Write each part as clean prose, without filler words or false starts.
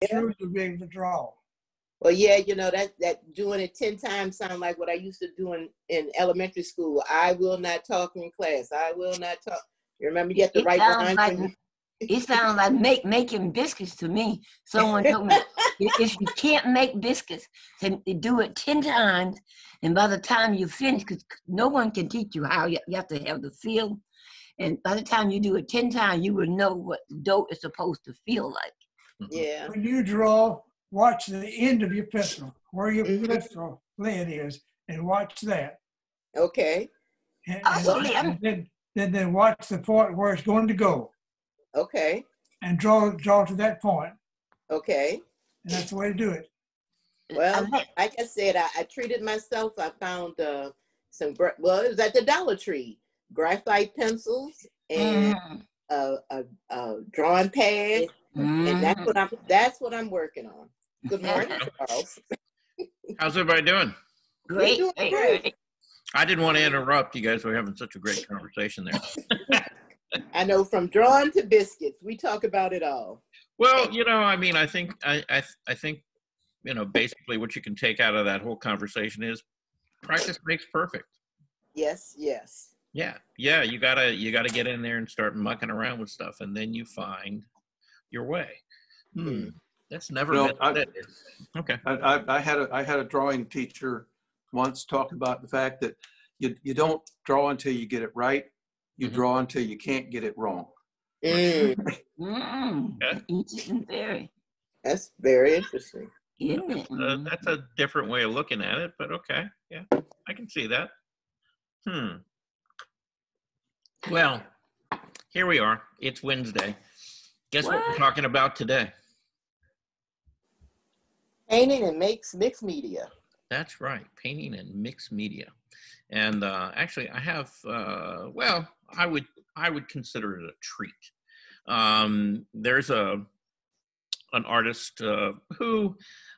through to be able to draw. Well, yeah, you know, that doing it 10 times sound like what I used to do in elementary school. I will not talk in class. I will not talk. You remember you have to write lines. It sounds like making biscuits to me. Someone told me if you can't make biscuits, then do it 10 times, and by the time you finish, because no one can teach you how, you have to have the feel, and by the time you do it 10 times, you will know what the dough is supposed to feel like. Yeah. When you draw, watch the end of your pencil, where your pencil lead is, and watch that. Okay. And then watch the point where it's going to go. Okay. And draw to that point. Okay. And that's the way to do it. Well, like I said, I treated myself. I found it was at the Dollar Tree, graphite pencils and a drawing pad, and that's what I'm working on. Good morning, Charles. How's everybody doing? Great. I didn't want to interrupt. You guys were having such a great conversation there. I know, from drawing to biscuits, we talk about it all. Well, you know, I mean, I think, you know, basically what you can take out of that whole conversation is practice makes perfect. Yes. Yeah. You gotta get in there and start mucking around with stuff, and then you find your way. That's never been it. Okay. I had a drawing teacher once talk about the fact that you don't draw until you get it right. You draw until you can't get it wrong. That's very interesting. That's a different way of looking at it, but okay. Yeah, I can see that. Well, here we are. It's Wednesday. Guess what we're talking about today? Painting and mixed media. That's right, painting and mixed media. And actually, I have, well, I would consider it a treat. There's an artist who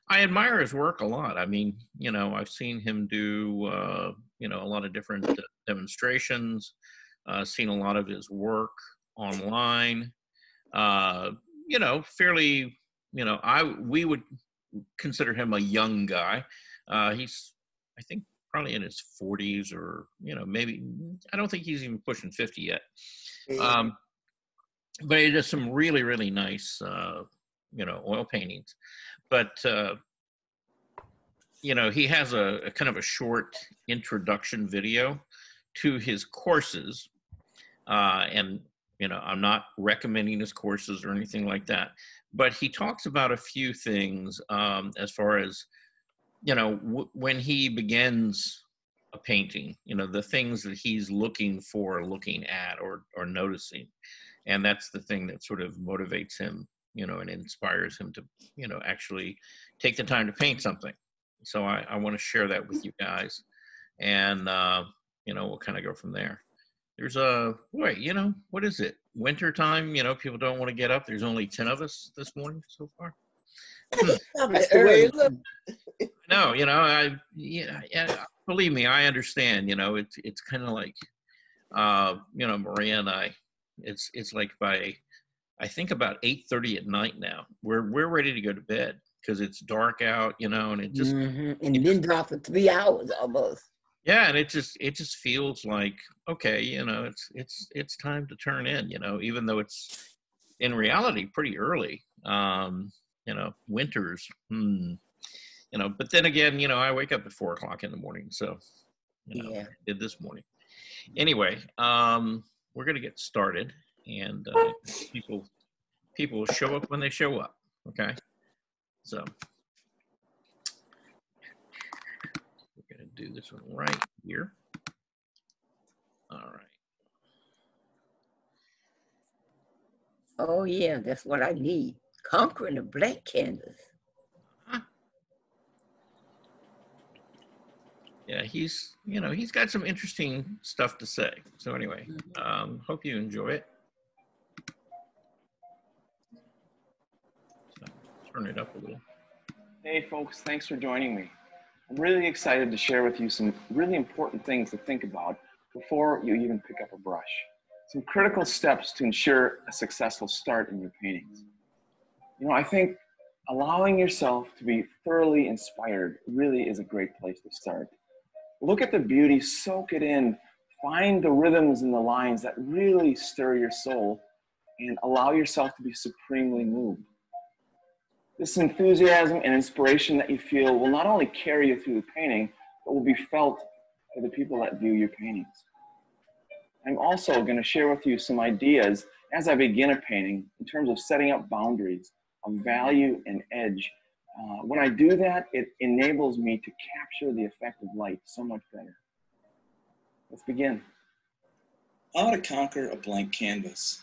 I admire his work a lot. I mean, you know, I've seen him do, you know, a lot of different demonstrations, seen a lot of his work online, you know, fairly, you know, we would consider him a young guy. He's, I think, probably in his 40s, or, you know, maybe, I don't think he's even pushing 50 yet. But he does some really, really nice, you know, oil paintings. But, you know, he has a kind of a short introduction video to his courses. And, you know, I'm not recommending his courses or anything like that, but he talks about a few things as far as, you know, when he begins a painting, you know, the things that he's looking at or noticing. And that's the thing that sort of motivates him, you know, and inspires him to, you know, actually take the time to paint something. So I want to share that with you guys. And, you know, we'll kind of go from there. There's you know, what is it? Winter time, you know, people don't want to get up. There's only 10 of us this morning so far. No, you know, believe me, I understand. You know, it's kind of like, you know, Maria and I, it's like I think about 8:30 at night now. We're ready to go to bed because it's dark out, you know, and it just and then drop for 3 hours almost. Yeah, and it just feels like, okay, you know, it's time to turn in, you know, even though it's in reality pretty early. You know, winters, you know, but then again, you know, I wake up at 4 o'clock in the morning. So, you know, I did this morning. Anyway, we're going to get started, and people show up when they show up. Okay. So we're going to do this one right here. All right. Oh yeah, that's what I need. Conquering the black canvas. Yeah, he's, you know, he's got some interesting stuff to say. So anyway, hope you enjoy it. So, turn it up a little. Hey folks, thanks for joining me. I'm really excited to share with you some really important things to think about before you even pick up a brush. Some critical steps to ensure a successful start in your paintings. You know, I think allowing yourself to be thoroughly inspired really is a great place to start. Look at the beauty, soak it in, find the rhythms and the lines that really stir your soul, and allow yourself to be supremely moved. This enthusiasm and inspiration that you feel will not only carry you through the painting, but will be felt by the people that view your paintings. I'm also going to share with you some ideas as I begin a painting in terms of setting up boundaries of value and edge. When I do that, it enables me to capture the effect of light so much better. Let's begin. How to conquer a blank canvas.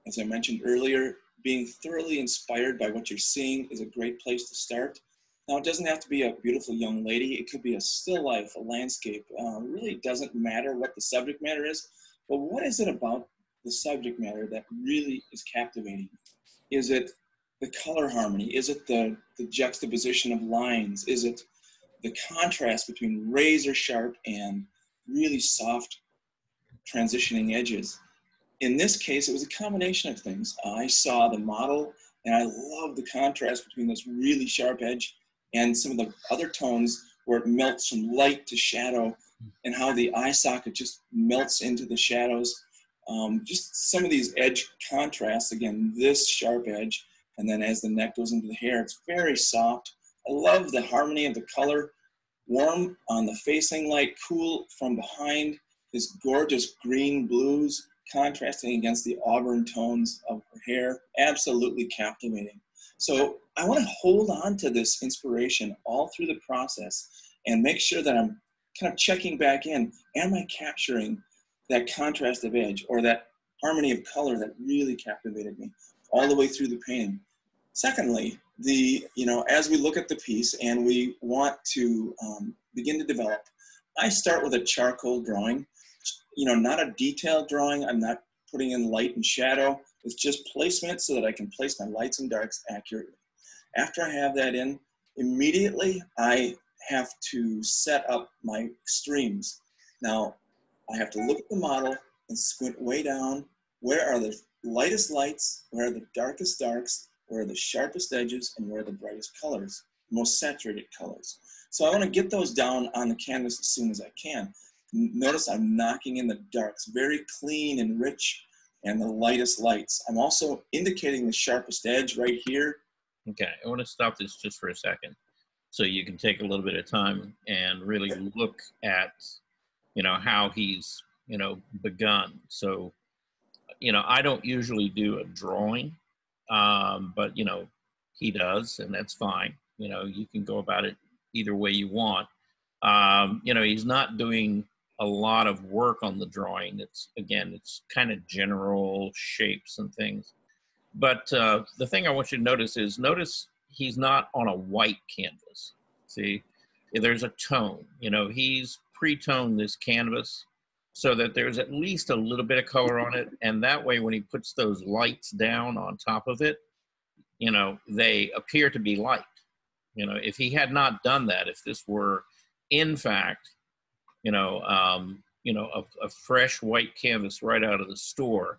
As I mentioned earlier, being thoroughly inspired by what you're seeing is a great place to start. Now, it doesn't have to be a beautiful young lady. It could be a still life, a landscape. It really doesn't matter what the subject matter is, but what is it about the subject matter that really is captivating? Is it the color harmony? Is it the juxtaposition of lines? Is it the contrast between razor sharp and really soft transitioning edges? In this case, it was a combination of things. I saw the model and I loved the contrast between this really sharp edge and some of the other tones where it melts from light to shadow and how the eye socket just melts into the shadows. Just some of these edge contrasts, again, this sharp edge, and then as the neck goes into the hair, it's very soft. I love the harmony of the color. Warm on the facing light, cool from behind, this gorgeous green blues contrasting against the auburn tones of her hair. Absolutely captivating. So I want to hold on to this inspiration all through the process and make sure that I'm kind of checking back in. Am I capturing that contrast of edge or that harmony of color that really captivated me all the way through the painting? Secondly, as we look at the piece and we want to begin to develop, I start with a charcoal drawing. Not a detailed drawing. I'm not putting in light and shadow. It's just placement so that I can place my lights and darks accurately. After I have that in, immediately I have to set up my extremes. Now, I have to look at the model and squint way down. Where are the lightest lights? Where are the darkest darks? Where are the sharpest edges? And where are the brightest colors, most saturated colors? So I want to get those down on the canvas as soon as I can. Notice I'm knocking in the darks, very clean and rich, and the lightest lights. I'm also indicating the sharpest edge right here. Okay, I want to stop this just for a second so you can take a little bit of time and really look at, how he's, begun. So, I don't usually do a drawing, but, he does, and that's fine. You can go about it either way you want. He's not doing a lot of work on the drawing. It's kind of general shapes and things. But the thing I want you to notice he's not on a white canvas. See, there's a tone. He's pre-toned this canvas so that there's at least a little bit of color on it. And that way, when he puts those lights down on top of it, they appear to be light. If he had not done that, if this were, in fact, a fresh white canvas right out of the store,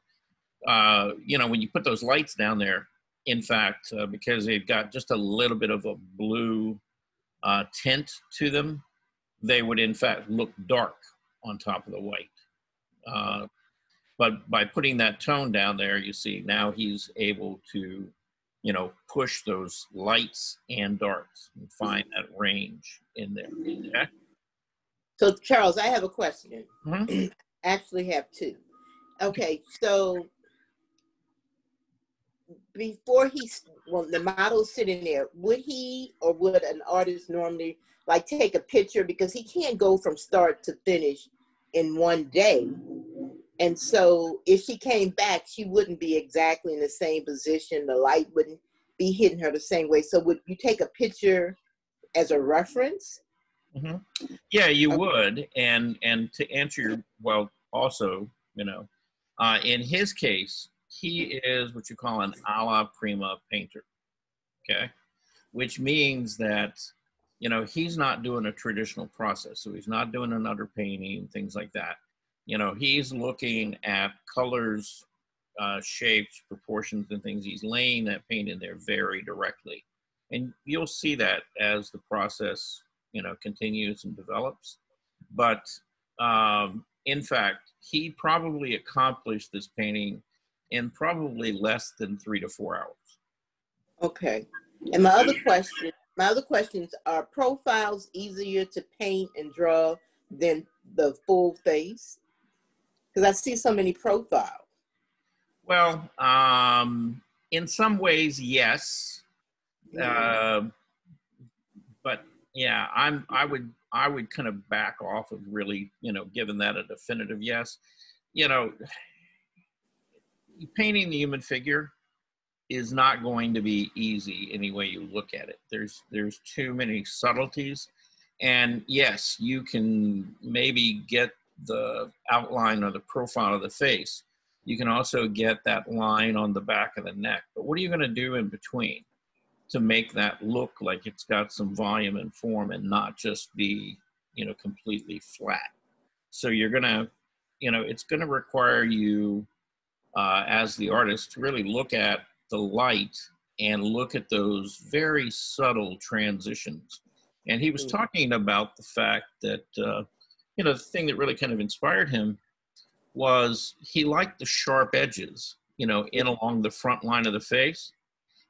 when you put those lights down there, in fact, because they've got just a little bit of a blue tint to them, they would in fact look dark on top of the white. But by putting that tone down there, you see now he's able to, push those lights and darks and find that range in there. Okay? So Charles, I have a question. Mm-hmm. Actually have two. Okay, so before the model's sitting there, would he or would an artist normally take a picture, because he can't go from start to finish in one day? And so if she came back, she wouldn't be exactly in the same position. The light wouldn't be hitting her the same way. So would you take a picture as a reference? Mm-hmm. Yeah, you would. And to answer your, also, in his case, he is what you call an alla prima painter, okay? Which means that, he's not doing a traditional process. So he's not doing an underpainting, things like that. He's looking at colors, shapes, proportions, and things. He's laying that paint in there very directly. And you'll see that as the process, continues and develops. But in fact, he probably accomplished this painting in probably less than 3 to 4 hours. Okay. And my other questions are profiles easier to paint and draw than the full face? Because I see so many profiles. Well, in some ways, yes. But yeah, I would kind of back off of really, giving that a definitive yes. Painting the human figure is not going to be easy any way you look at it. There's too many subtleties. And yes, you can maybe get the outline or the profile of the face. You can also get that line on the back of the neck. But what are you going to do in between to make that look like it's got some volume and form and not just be, completely flat? So you're going to, it's going to require you as the artist to really look at the light and look at those very subtle transitions. And he was talking about the fact that, the thing that really kind of inspired him was he liked the sharp edges, in along the front line of the face.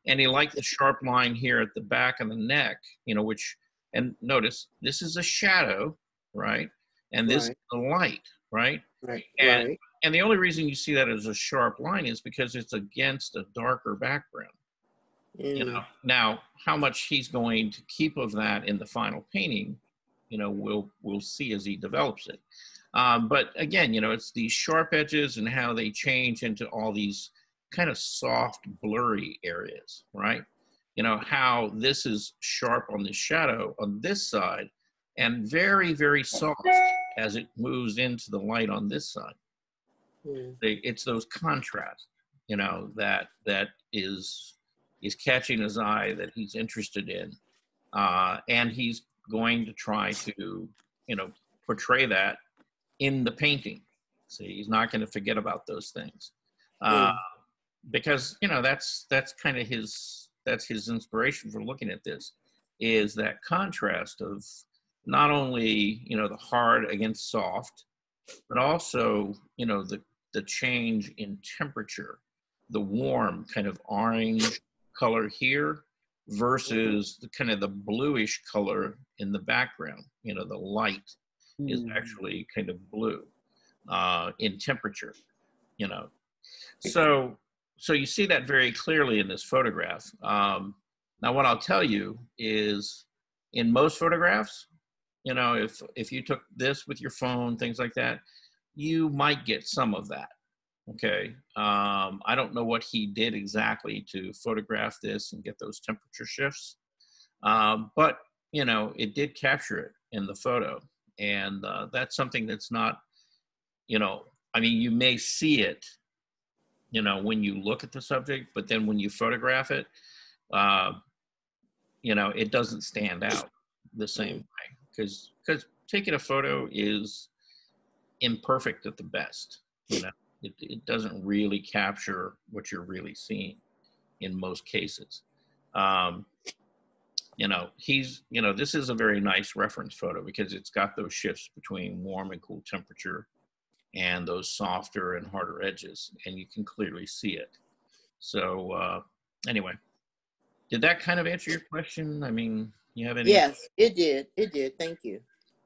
And he liked the sharp line here at the back of the neck, which, and notice, this is a shadow, right? And this is the light, right? Right. And the only reason you see that as a sharp line is because it's against a darker background. Now how much he's going to keep of that in the final painting, we'll see as he develops it. But again, it's these sharp edges and how they change into all these kind of soft, blurry areas, right? How this is sharp on the shadow on this side and very, very soft as it moves into the light on this side. It's those contrasts, that is catching his eye, that he's interested in. And he's going to try to, portray that in the painting. See, he's not going to forget about those things. Because, that's kind of his inspiration for looking at this, is that contrast of not only, the hard against soft, but also, the change in temperature, the warm kind of orange color here versus the kind of the bluish color in the background. The light is actually kind of blue in temperature, So you see that very clearly in this photograph. Now, what I'll tell you is in most photographs, if you took this with your phone, things like that, you might get some of that. Okay. I don't know what he did exactly to photograph this and get those temperature shifts. But, it did capture it in the photo. And that's something that's not, you may see it, when you look at the subject, but then when you photograph it, it doesn't stand out the same way. Because taking a photo is imperfect at the best. It doesn't really capture what you're really seeing in most cases. This is a very nice reference photo because it's got those shifts between warm and cool temperature and those softer and harder edges, and you can clearly see it. So anyway, did that kind of answer your question? You have any? Yes, it did. It did. Thank you.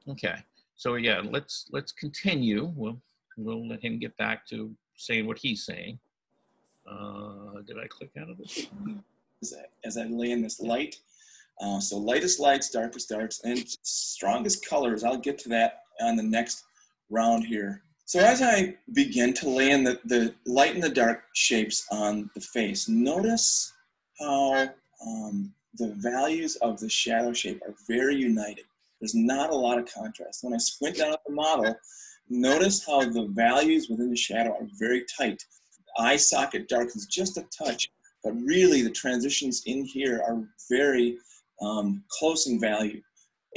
Okay. So yeah, let's continue. We'll let him get back to saying what he's saying. Did I click out of it? As I lay in this light, so lightest lights, darkest darks, and strongest colors. I'll get to that on the next round here. So as I begin to lay in the light and the dark shapes on the face, notice how the values of the shadow shape are very united. There's not a lot of contrast. When I squint down at the model, notice how the values within the shadow are very tight. The eye socket darkens just a touch, but really the transitions in here are very close in value.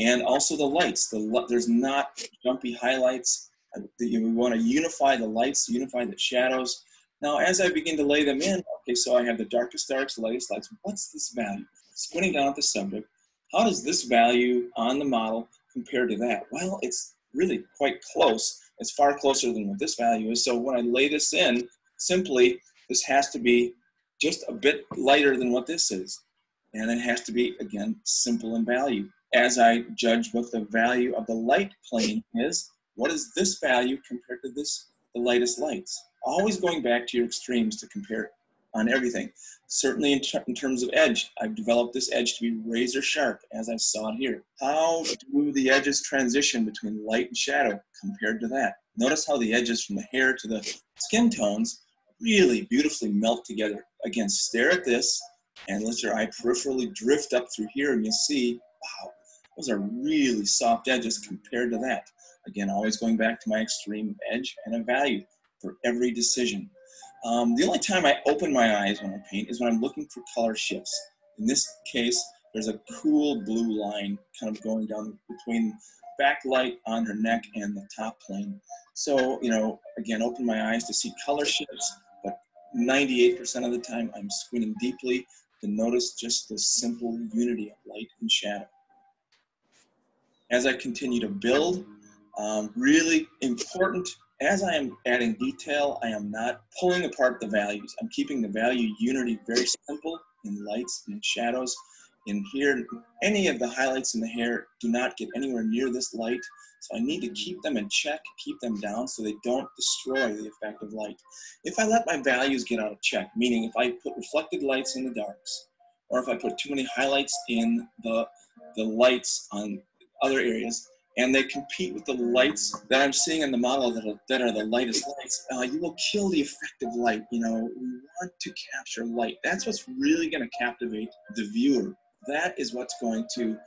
And also the lights. There's not jumpy highlights. We want to unify the lights, unify the shadows. Now, as I begin to lay them in, okay, so I have the darkest darks, lightest lights. What's this value? squinting down at the subject, how does this value on the model compare to that? Well, it's really quite close. It's far closer than what this value is. So when I lay this in, simply, this has to be just a bit lighter than what this is. And it has to be, again, simple in value. As I judge what the value of the light plane is, what is this value compared to this, the lightest lights? Always going back to your extremes to compare on everything. Certainly in terms of edge, I've developed this edge to be razor sharp, as I saw it here. How do the edges transition between light and shadow compared to that? Notice how the edges from the hair to the skin tones really beautifully melt together. Again, stare at this and let your eye peripherally drift up through here and you'll see, wow, those are really soft edges compared to that. Again, always going back to my extreme edge and a value for every decision. The only time I open my eyes when I paint is when I'm looking for color shifts. In this case, there's a cool blue line kind of going down between backlight on her neck and the top plane. So, you know, again, open my eyes to see color shifts, but 98% of the time I'm squinting deeply to notice just the simple unity of light and shadow. As I continue to build, really important, as I am adding detail, I am not pulling apart the values. I'm keeping the value unity very simple in lights and in shadows. In here, any of the highlights in the hair do not get anywhere near this light. So I need to keep them in check, keep them down so they don't destroy the effect of light. If I let my values get out of check, meaning if I put reflected lights in the darks, or if I put too many highlights in the lights on other areas, and they compete with the lights that I'm seeing in the model that are the lightest lights, you will kill the effect of light. You know, we want to capture light. That's what's really going to captivate the viewer. That is what's going to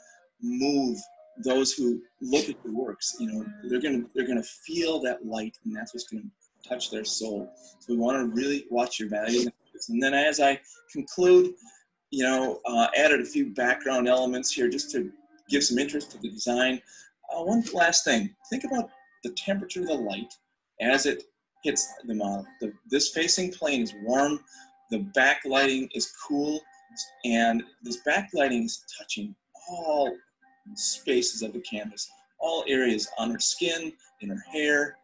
move those who look at the works. You know, they're gonna feel that light, and that's what's going to touch their soul. So we want to really watch your values. And then as I conclude, you know, added a few background elements here just to give some interest to the design. One last thing, think about the temperature of the light as it hits the model. This facing plane is warm, the backlighting is cool, and this backlighting is touching all spaces of the canvas, all areas on her skin, in her hair,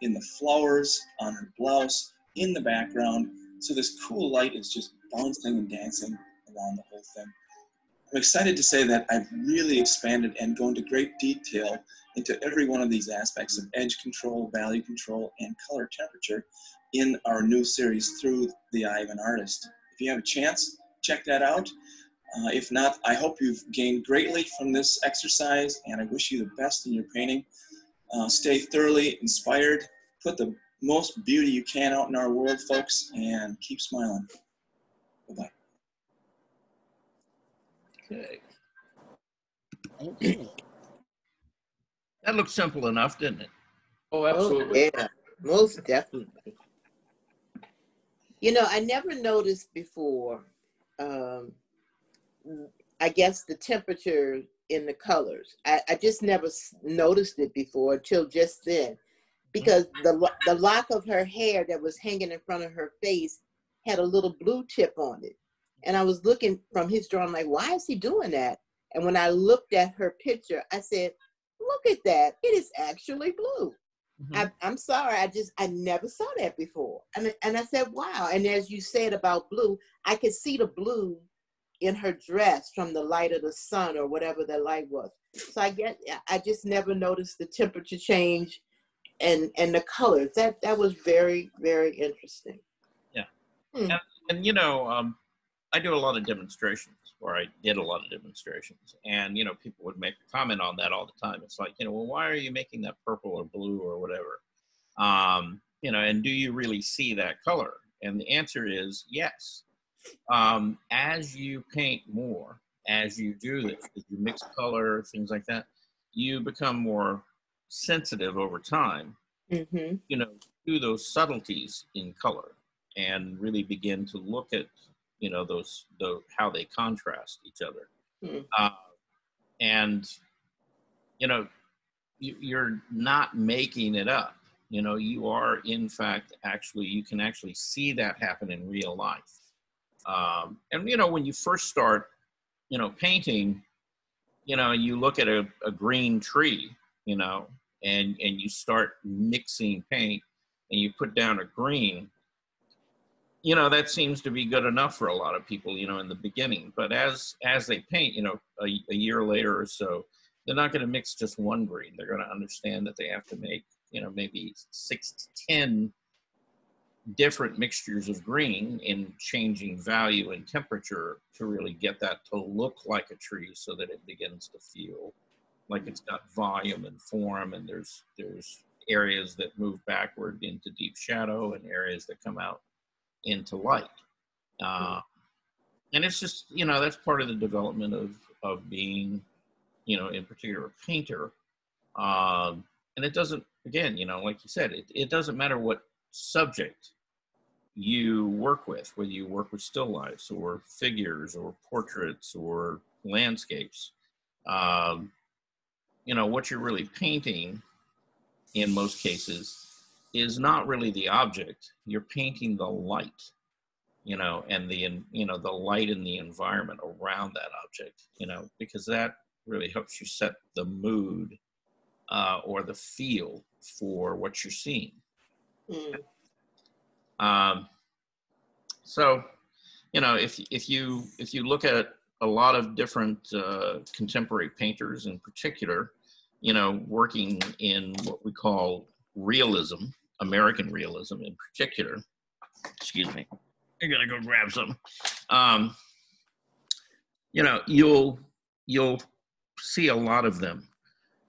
in the flowers, on her blouse, in the background. So this cool light is just bouncing and dancing around the whole thing. I'm excited to say that I've really expanded and gone into great detail into every one of these aspects of edge control, value control, and color temperature in our new series, Through the Eye of an Artist. If you have a chance, check that out. If not, I hope you've gained greatly from this exercise, and I wish you the best in your painting. Stay thoroughly inspired, put the most beauty you can out in our world, folks, and keep smiling. Bye-bye. Okay. That looked simple enough, didn't it? Oh, absolutely. Yeah, most definitely. You know, I never noticed before, I guess, the temperature in the colors. I just never noticed it before until just then, because the lock of her hair that was hanging in front of her face had a little blue tip on it. And I was looking from his drawing, like, why is he doing that? And when I looked at her picture, I said, look at that. It is actually blue. Mm-hmm. I'm sorry. I never saw that before. And I said, wow. And as you said about blue, I could see the blue in her dress from the light of the sun or whatever the light was. So I just never noticed the temperature change and the colors. That was very, very interesting. Yeah. And you know, I do a lot of demonstrations, or I did a lot of demonstrations, and, you know, people would make a comment on that all the time. It's like, you know, well, why are you making that purple or blue or whatever? You know, and do you really see that color? And the answer is yes. As you paint more, as you do this, as you mix color, things like that, you become more sensitive over time, mm-hmm. you know, to those subtleties in color, and really begin to look at, you know, those how they contrast each other. Mm. And, you know, you're not making it up. You know, you are, in fact, you can actually see that happen in real life. And, you know, when you first start, you know, painting, you know, you look at a green tree, you know, and you start mixing paint and you put down a green, you know, that seems to be good enough for a lot of people, you know, in the beginning. But as they paint, you know, a year later or so, they're not going to mix just one green. They're going to understand that they have to make, you know, maybe 6 to 10 different mixtures of green in changing value and temperature to really get that to look like a tree, so that it begins to feel like it's got volume and form, and there's areas that move backward into deep shadow and areas that come out into light. And it's just, you know, that's part of the development of being, you know, in particular a painter. And it doesn't, again, you know, like you said, it doesn't matter what subject you work with, whether you work with still lifes or figures or portraits or landscapes. You know, what you're really painting in most cases is not really the object. You're painting the light, you know, and you know, the light in the environment around that object, you know, because that really helps you set the mood or the feel for what you're seeing. So, you know, if you look at a lot of different contemporary painters in particular, you know, working in what we call realism, American realism in particular, excuse me, I gotta go grab some. You know, you'll see a lot of them,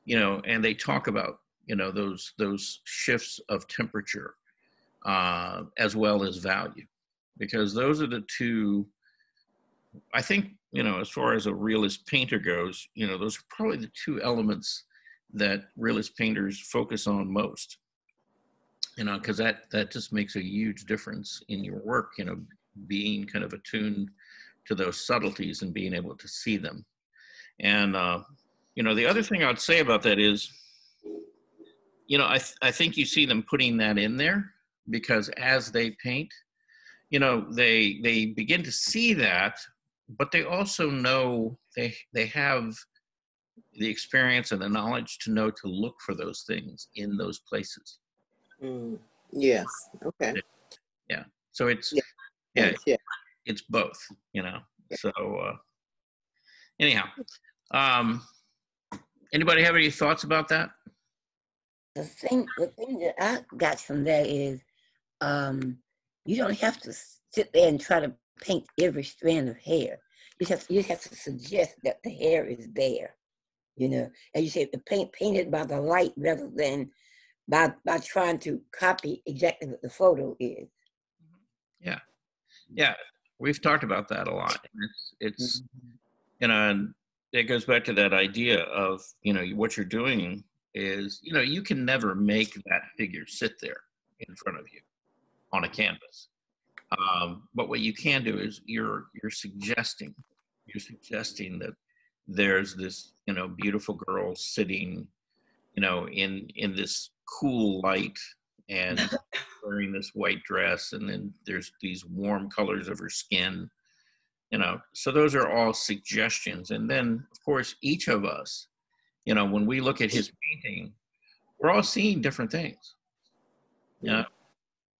you know, and they talk about, you know, those shifts of temperature as well as value, because those are the two, I think, you know, as far as a realist painter goes, you know, those are probably the two elements that realist painters focus on most, you know, because that just makes a huge difference in your work, you know, being kind of attuned to those subtleties and being able to see them. And, you know, the other thing I'd say about that is, you know, I think you see them putting that in there because as they paint, you know, they begin to see that, but they also know they have the experience and the knowledge to know to look for those things in those places. Yes. Okay. Yeah. So it's, it's both, you know. So anyhow, anybody have any thoughts about that? The thing that I got from that is you don't have to sit there and try to paint every strand of hair. You just have to suggest that the hair is there, you know. And you say paint it by the light rather than by trying to copy exactly what the photo is. Yeah, yeah, we've talked about that a lot. It's you know, and it goes back to that idea of, you know, what you're doing is, you know, you can never make that figure sit there in front of you on a canvas. But what you can do is you're suggesting that there's this, you know, beautiful girl sitting, you know, in this cool light and wearing this white dress, and then there's these warm colors of her skin, you know. So those are all suggestions. And then of course each of us, you know, when we look at his painting, we're all seeing different things. Yeah.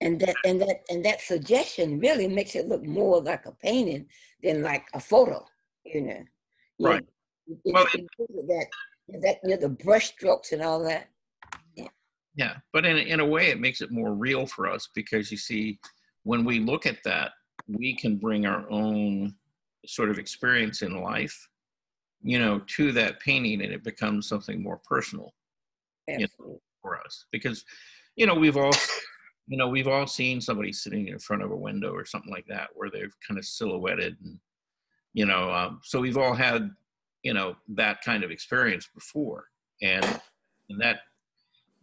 And that suggestion really makes it look more like a painting than like a photo, you know. Right. Well, that you know, the brush strokes and all that. Yeah, but in a way it makes it more real for us, because you see, when we look at that, we can bring our own sort of experience in life, you know, to that painting, and it becomes something more personal, you know, for us. Because, you know, we've all seen somebody sitting in front of a window or something like that where they've kind of silhouetted, and, you know, so we've all had, you know, that kind of experience before, and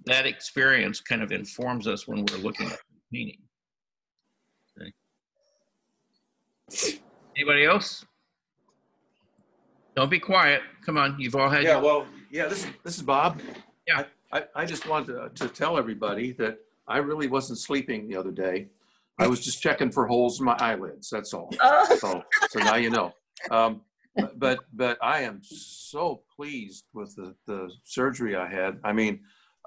that experience kind of informs us when we're looking at the painting. Okay. Anybody else? Don't be quiet. Come on, you've all had. Yeah, well, yeah. This is Bob. Yeah. I just wanted to tell everybody that I really wasn't sleeping the other day. I was just checking for holes in my eyelids. That's all. So now you know. but I am so pleased with the surgery I had. I mean,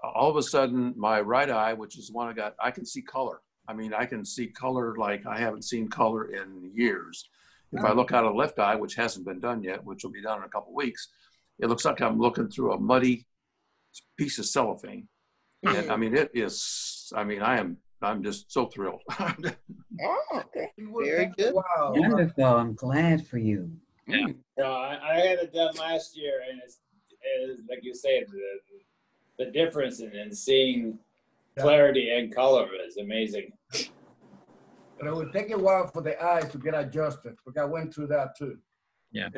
all of a sudden, my right eye, which is the one I can see color. I mean, I can see color like I haven't seen color in years. If I look out of the left eye, which hasn't been done yet, which will be done in a couple of weeks, it looks like I'm looking through a muddy piece of cellophane. And I mean, it is, I mean, I'm just so thrilled. Oh, okay. Very good. Wow. Wonderful. I'm glad for you. Yeah. I had it done last year, and it's like you say, the difference in seeing clarity and color is amazing. But it would take a while for the eyes to get adjusted, because I went through that too. Yeah.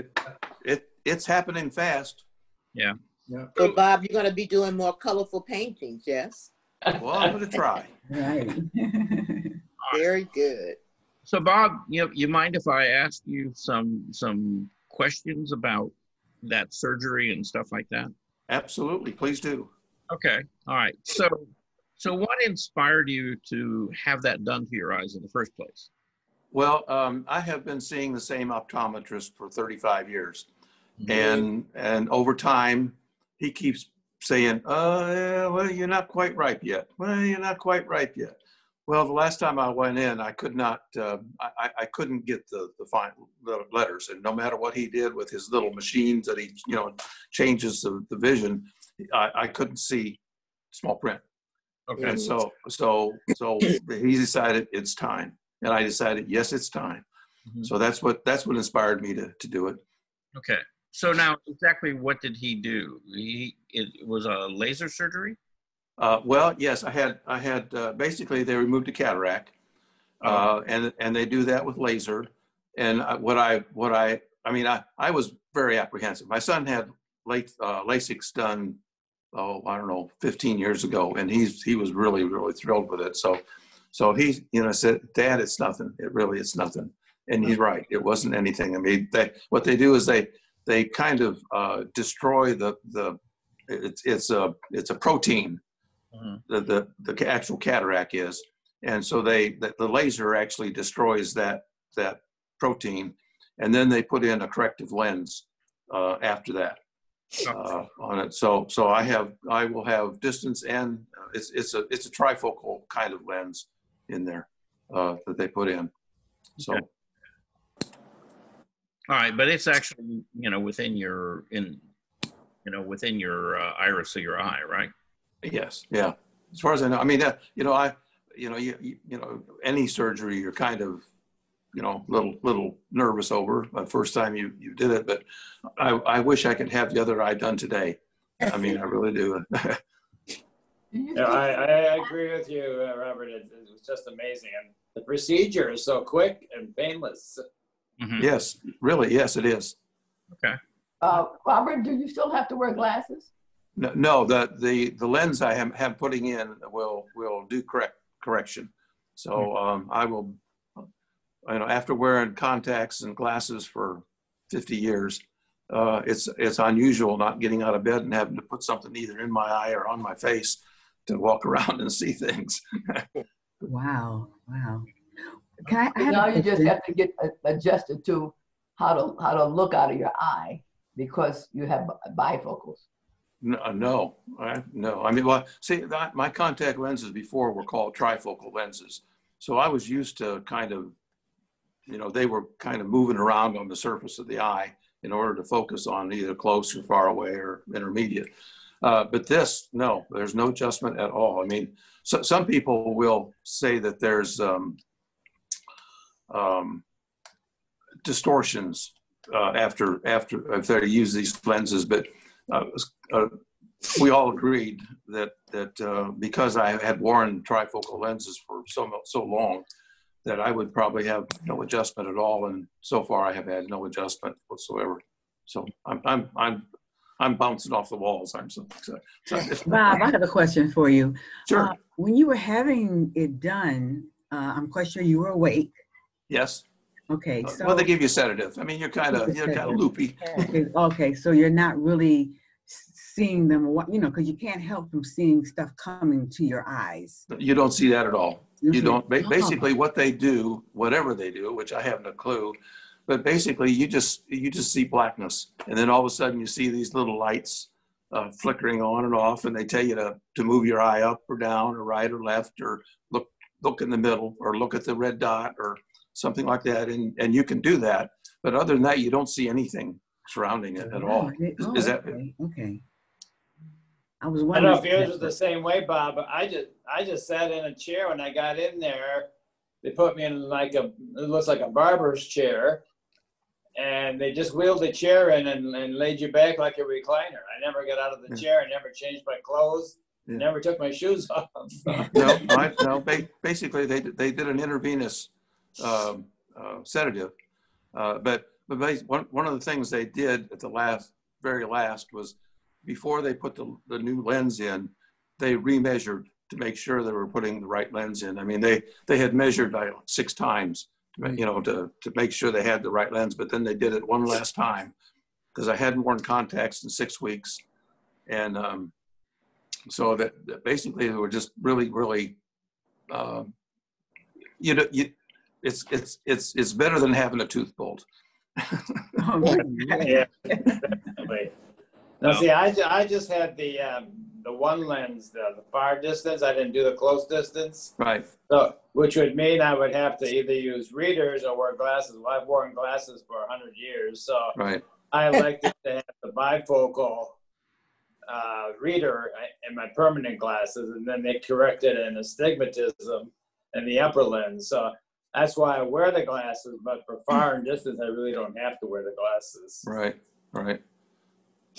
It's happening fast. Yeah. Yeah. So Bob, you're gonna be doing more colorful paintings, yes? Well, I'm going to try. Right. Very good. So Bob, you mind if I ask you some questions about that surgery and stuff like that? Absolutely, please do. Okay. All right. So what inspired you to have that done to your eyes in the first place? Well, I have been seeing the same optometrist for 35 years. And over time, he keeps saying, well, you're not quite ripe yet. Well, you're not quite ripe yet. Well, the last time I went in, I could not, I couldn't get the final letters. And no matter what he did with his little machines that he, changes the vision, I couldn't see small print. Okay. And so he decided it's time. And I decided, yes, it's time. So that's what inspired me to do it. Okay. So now, exactly what did he do? It was a laser surgery? Well, yes, I had basically they removed a cataract, and they do that with laser. And I was very apprehensive. My son had LASIK done, I don't know, 15 years ago, and he was really, really thrilled with it. So he, said, Dad, it's nothing. It's nothing. And he's right. It wasn't anything. I mean, what they do is they kind of destroy it's a protein. The actual cataract is, and so the laser actually destroys that protein, and then they put in a corrective lens after that on it. So I will have distance, and it's a trifocal kind of lens in there that they put in. So. Okay. All right, but it's actually within your iris of your eye, right? Yes, yeah. As far as I know, I mean, any surgery you're kind of, little nervous over the first time you did it, but I wish I could have the other eye done today. I mean, I really do. I agree with you, Robert. It was just amazing, and the procedure is so quick and painless. Yes, really, yes, it is. Okay. Robert, do you still have to wear glasses? No, the lens I am putting in will do correction. So I will, after wearing contacts and glasses for 50 years, it's unusual not getting out of bed and having to put something either in my eye or on my face to walk around and see things. Wow. Now you just have to get adjusted to how to look out of your eye because you have bifocals. No. I mean, well, see, my contact lenses before were called trifocal lenses. So I was used to kind of, they were kind of moving around on the surface of the eye in order to focus on either close or far away or intermediate. But this, no, there's no adjustment at all. I mean, some people will say that there's distortions after if they use these lenses, but we all agreed that because I had worn trifocal lenses for so long that I would probably have no adjustment at all, and so far I have had no adjustment whatsoever. So I'm bouncing off the walls. I'm so excited. Bob, I have a question for you. Sure. When you were having it done, I'm quite sure you were awake. Yes. Okay. So well, they give you a sedative. I mean, you're kind of loopy. Okay. So you're not really seeing them, because you can't help from seeing stuff coming to your eyes. You don't see that at all. You don't. Basically, what they do, whatever they do, which I haven't a clue, but basically you just see blackness, and then all of a sudden you see these little lights flickering on and off, and they tell you to move your eye up or down or right or left or look in the middle or look at the red dot or something like that, and you can do that. But other than that, you don't see anything surrounding it at all. Is that okay? I was I wondering. don't know if yours was the same way, Bob, but I just sat in a chair when I got in there. They put me in like it looks like a barber's chair, and they just wheeled the chair in and laid you back like a recliner. I never got out of the chair. I never changed my clothes. Yeah. Never took my shoes off. No. Basically, they did an intravenous sedative, but one of the things they did at the very last was before they put the new lens in, they remeasured to make sure they were putting the right lens in. I mean, they had measured like 6 times, to make sure they had the right lens, but then they did it one last time because I hadn't worn contacts in 6 weeks, and so that basically they were just really, really, it's better than having a tooth pulled. Yeah, definitely. No, see, I just had the one lens, the far distance. I didn't do the close distance. Right. So, which would mean I would have to either use readers or wear glasses. Well, I've worn glasses for 100 years, so right. I elected to have the bifocal reader in my permanent glasses, and then they corrected an astigmatism in the upper lens. So that's why I wear the glasses, but for far and distance, I really don't have to wear the glasses. Right.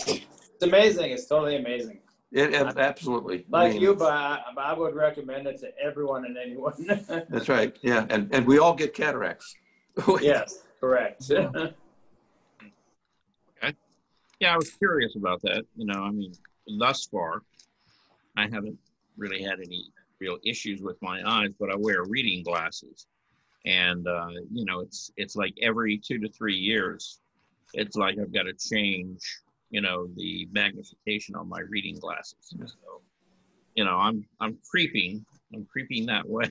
It's amazing. It's totally amazing. It absolutely. Like you, Bob, I would recommend it to everyone and anyone. That's right. Yeah, and we all get cataracts. Yes, correct. Okay. Yeah, I was curious about that. I mean, thus far, I haven't really had any real issues with my eyes, but I wear reading glasses, and it's like every 2 to 3 years, it's like I've got to change, the magnification on my reading glasses. So, I'm creeping that way.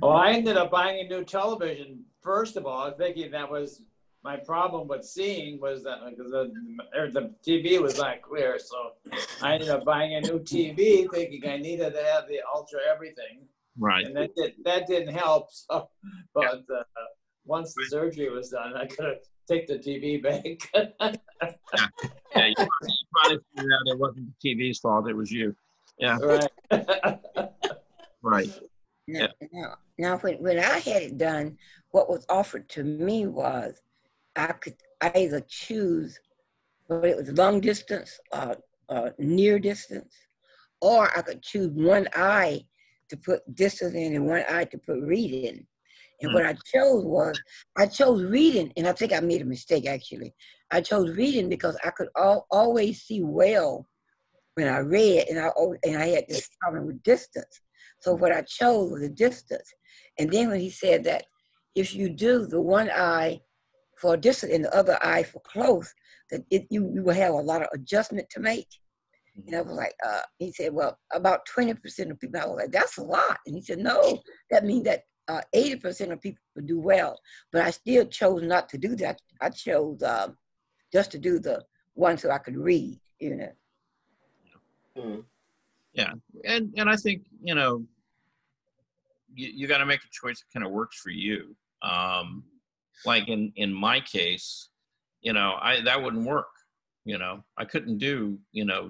Well, I ended up buying a new television. First of all, thinking that was my problem with seeing was that because the TV was not clear. So I ended up buying a new TV thinking I needed to have the ultra everything. Right. And that didn't help. So, but once the surgery was done, I could take the TV back. Yeah, you probably figured out it wasn't the TV's fault, it was you. Yeah. Right. Right. Now when I had it done, what was offered to me was I either choose, whether it was long distance or near distance, or I could choose one eye to put distance in and one eye to put read in. And what I chose reading, and I think I made a mistake actually. I chose reading because I could always see well when I read, and I had this problem with distance. So what I chose was the distance. And then when he said that if you do the one eye for distance and the other eye for close, that you will have a lot of adjustment to make. And I was like, he said, well, about 20% of people. I was like, that's a lot. And he said, no, that means that 80% of people do well. But I still chose not to do that. I chose just to do the one so I could read, Yeah, and I think you got to make a choice that kind of works for you. Like in my case, that wouldn't work. I couldn't do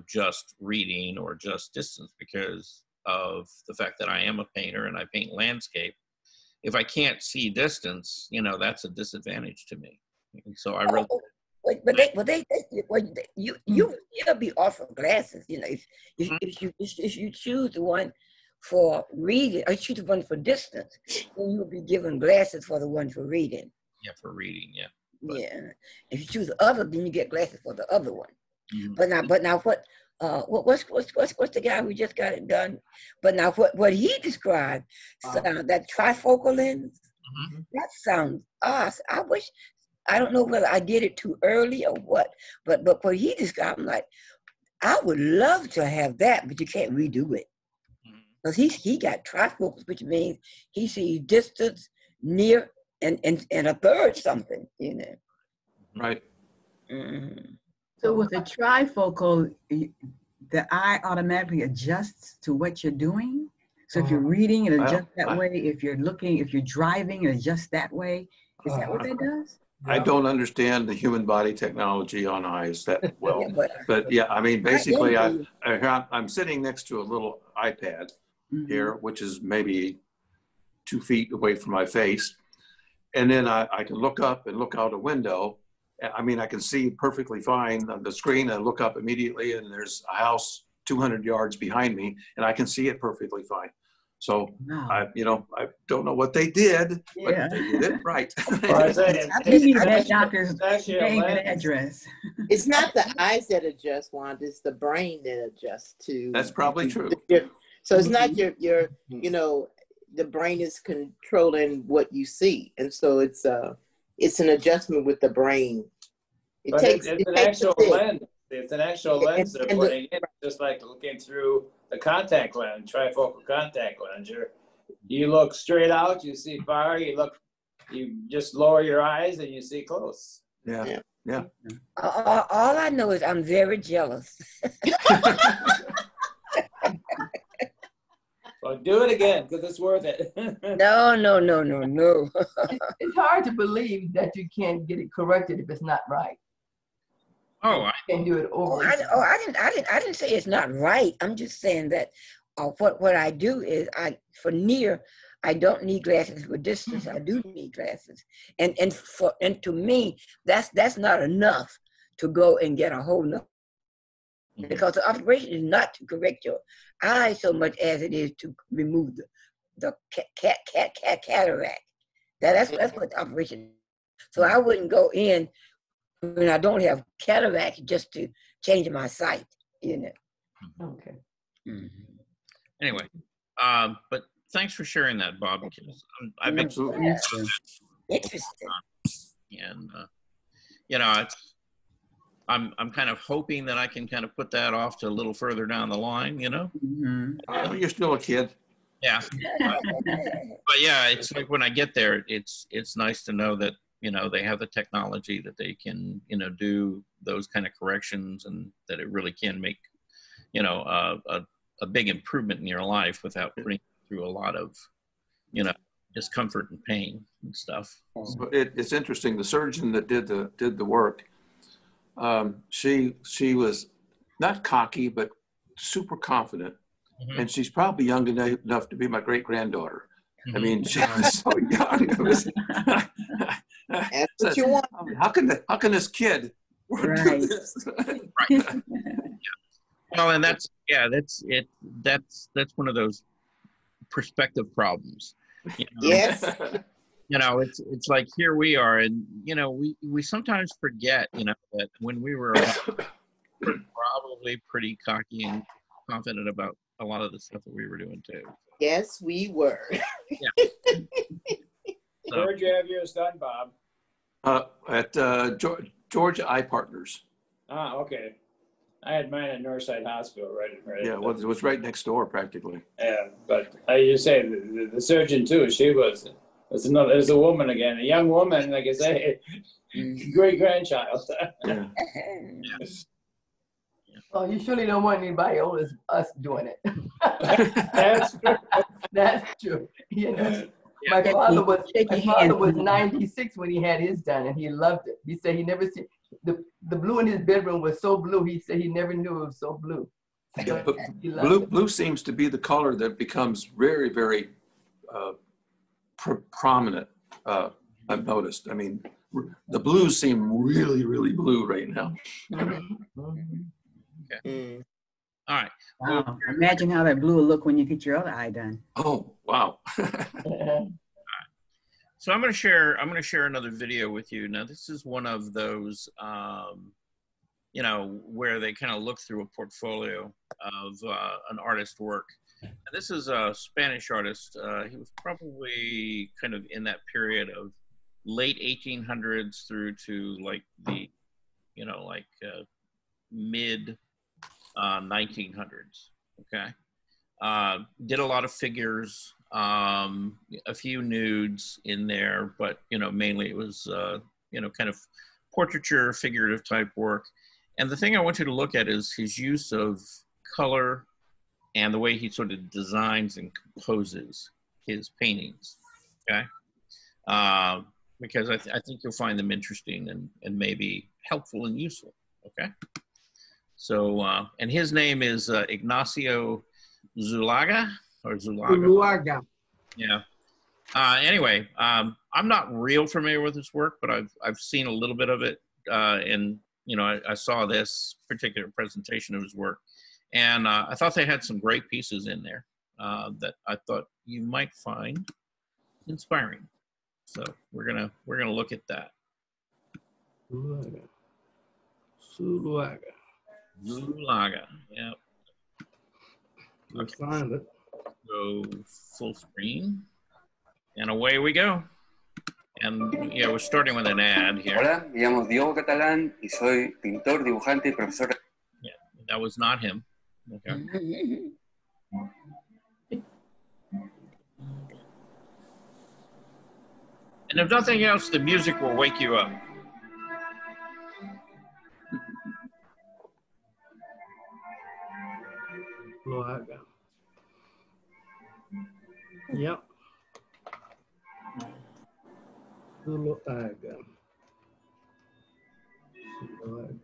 just reading or just distance because of the fact that I am a painter and I paint landscape. If I can't see distance, that's a disadvantage to me. And so I really. You'll be offered glasses, if you choose the one for reading or choose the one for distance, then you'll be given glasses for the one for reading. Yeah, for reading, yeah. But, yeah. If you choose the other, then you get glasses for the other one. Mm-hmm. But now what's the guy who just got it done? But now what he described, that trifocal lens, that sounds awesome. I don't know whether I did it too early or what, but what he described, I'm like, I would love to have that, but you can't redo it. Because he got trifocals, which means he sees distance, near, and a third something, you know. Right. Mhm. So with a trifocal, the eye automatically adjusts to what you're doing. So if you're reading, it adjusts that way. If you're looking, if you're driving, it adjusts that way. Is that what that does? I don't understand the human body technology on eyes that well, Yeah, but yeah, I mean, I basically, envy I'm sitting next to a little iPad here, which is maybe 2 feet away from my face. And then I can look up and look out a window. I mean, I can see perfectly fine on the screen. I look up immediately and there's a house 200 yards behind me and I can see it perfectly fine. So I don't know what they did, but they did it right. You need that doctor's actually a name and lens. address. It's not the eyes that adjust, Wanda. It's the brain that adjusts to. That's probably true. So it's not your you know, the brain is controlling what you see, and so it's an adjustment with the brain. It But takes it's it an takes a actual bit. lens. It's an actual lens they're and putting in, just like looking through the contact lens, trifocal contact lens. You look straight out, you see far. You just lower your eyes and you see close. Yeah. All I know is I'm very jealous. Well, do it again because it's worth it. No. It's hard to believe that you can't get it corrected if it's not right. Oh, I You can do it over. I didn't say it's not right. I'm just saying that what I do is for near, I don't need glasses. For distance, I do need glasses. And to me, that's not enough to go and get a whole nother. Because the operation is not to correct your eye so much as it is to remove the cataract. That's what the operation is. So I wouldn't go in when I don't have cataract just to change my sight, you know. Okay. Anyway, but thanks for sharing that, Bob. Because I've been interesting, and you know, I'm kind of hoping that I can kind of put that off to a little further down the line, you know. You're still a kid. Yeah, but yeah, it's like when I get there, it's nice to know that, you know, they have the technology that they can, you know, do those kind of corrections, and that it really can make, you know, a big improvement in your life without putting you through a lot of, you know, discomfort and pain and stuff. It's interesting. The surgeon that did the work, she was not cocky, but super confident. And she's probably young enough to be my great-granddaughter. I mean, she was so young. It was, that's what you want. How can this kid do this? Well, and that's it. That's one of those perspective problems. You know? Yes. You know, it's like here we are, and you know, we sometimes forget, you know, that when we were probably pretty cocky and confident about a lot of the stuff that we were doing too. Yes, we were. Yeah. Where'd you have yours done, Bob? At Georgia Eye Partners. Ah, okay. I had mine at Northside Hospital, right? Yeah, well, it was right next door practically. Yeah, but you say the surgeon too. She was. There's a woman again, a young woman, like I say, great grandchild. Yeah. Oh, you surely don't want anybody old as us doing it. That's true. That's true. You know, my father was 96 when he had his done, and he loved it. He said he never seen the blue in his bedroom was so blue. He said he never knew it was so blue. So Blue seems to be the color that becomes very, very prominent. I've noticed. I mean, the blues seem really, really blue right now. Okay. All right. Wow. Imagine how that blue will look when you get your other eye done. Oh, wow. So I'm going to share another video with you. Now, this is one of those, you know, where they kind of look through a portfolio of an artist's work. And this is a Spanish artist. He was probably kind of in that period of late 1800s through to like the, you know, like mid 1900s. Okay. Did a lot of figures. a few nudes in there, but, you know, mainly it was, you know, kind of portraiture, figurative type work. And the thing I want you to look at is his use of color and the way he sort of designs and composes his paintings, okay? Because I think you'll find them interesting and maybe helpful and useful, okay? So, and his name is Ignacio Zuluaga, or Zuluaga. Zuluaga. Yeah. Anyway, I'm not real familiar with his work, but I've seen a little bit of it, and you know, I saw this particular presentation of his work, and I thought they had some great pieces in there that I thought you might find inspiring. So we're gonna look at that. Zuluaga. Zuluaga. Zuluaga. Yep. Okay. Find it. Go full screen, and away we go. And yeah, we're starting with an ad here. Hola, me llamo Diogo Catalán y soy pintor, dibujante y profesor. Yeah, that was not him. Okay. And if nothing else, the music will wake you up. Zuluaga. Yep. Zuluaga. Zuluaga.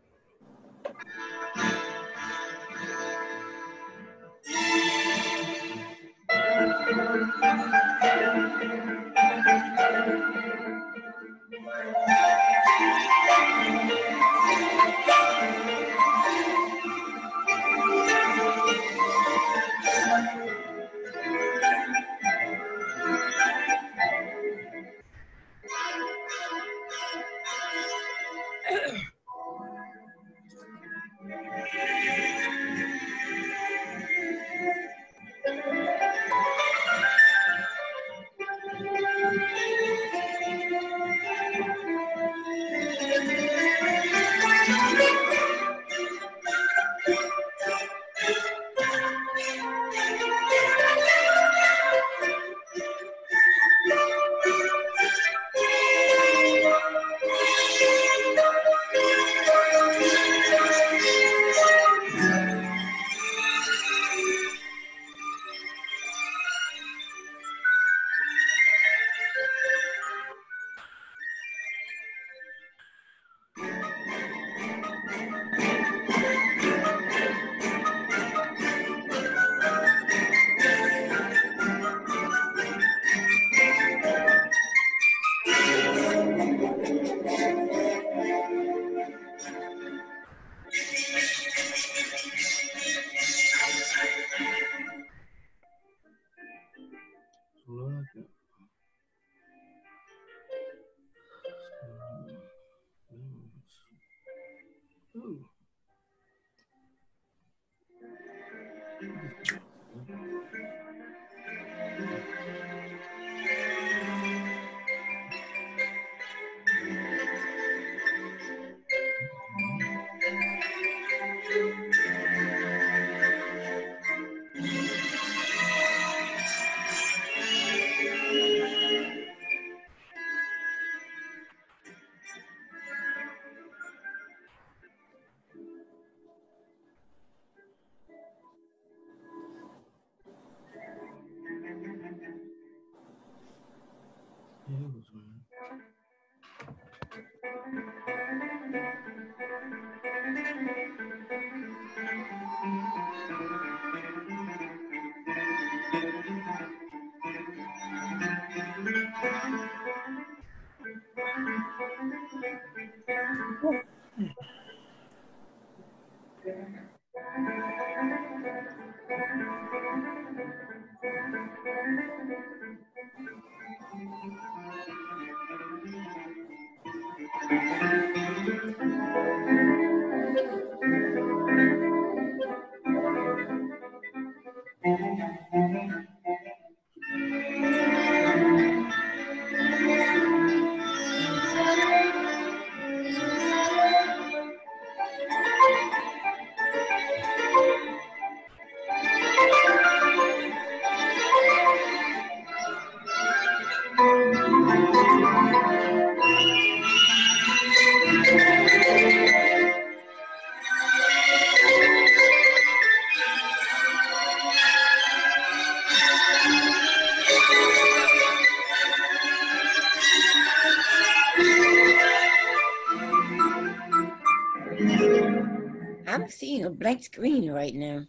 I'm seeing a blank screen right now.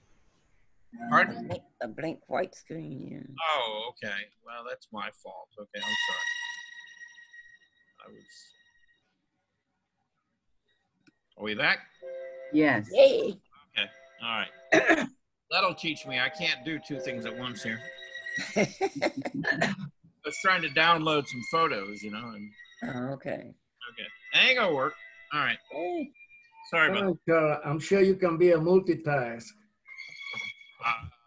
Pardon? A blank white screen. Yeah. Oh, okay. Well, that's my fault. Okay, I'm sorry. Are we back? Yes. Yay. Okay. All right. That'll teach me. I can't do two things at once here. I was trying to download some photos, you know. And, okay. Okay. That ain't gonna work. All right. Sorry about that. I'm sure you can be a multitask.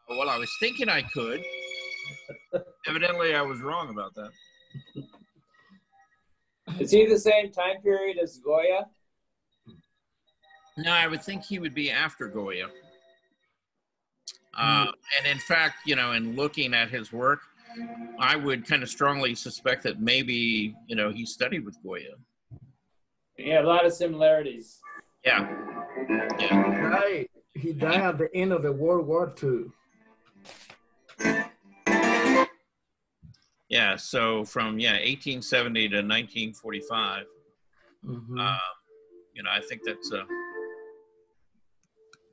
Well, I was thinking I could. Evidently, I was wrong about that. Is he the same time period as Goya? No, I would think he would be after Goya. And in fact, you know, in looking at his work, I would kind of strongly suspect that maybe, you know, he studied with Goya. Yeah, a lot of similarities. Yeah. Right. He died at the end of the World War II. Yeah, so from 1870 to 1945. You know, I think that's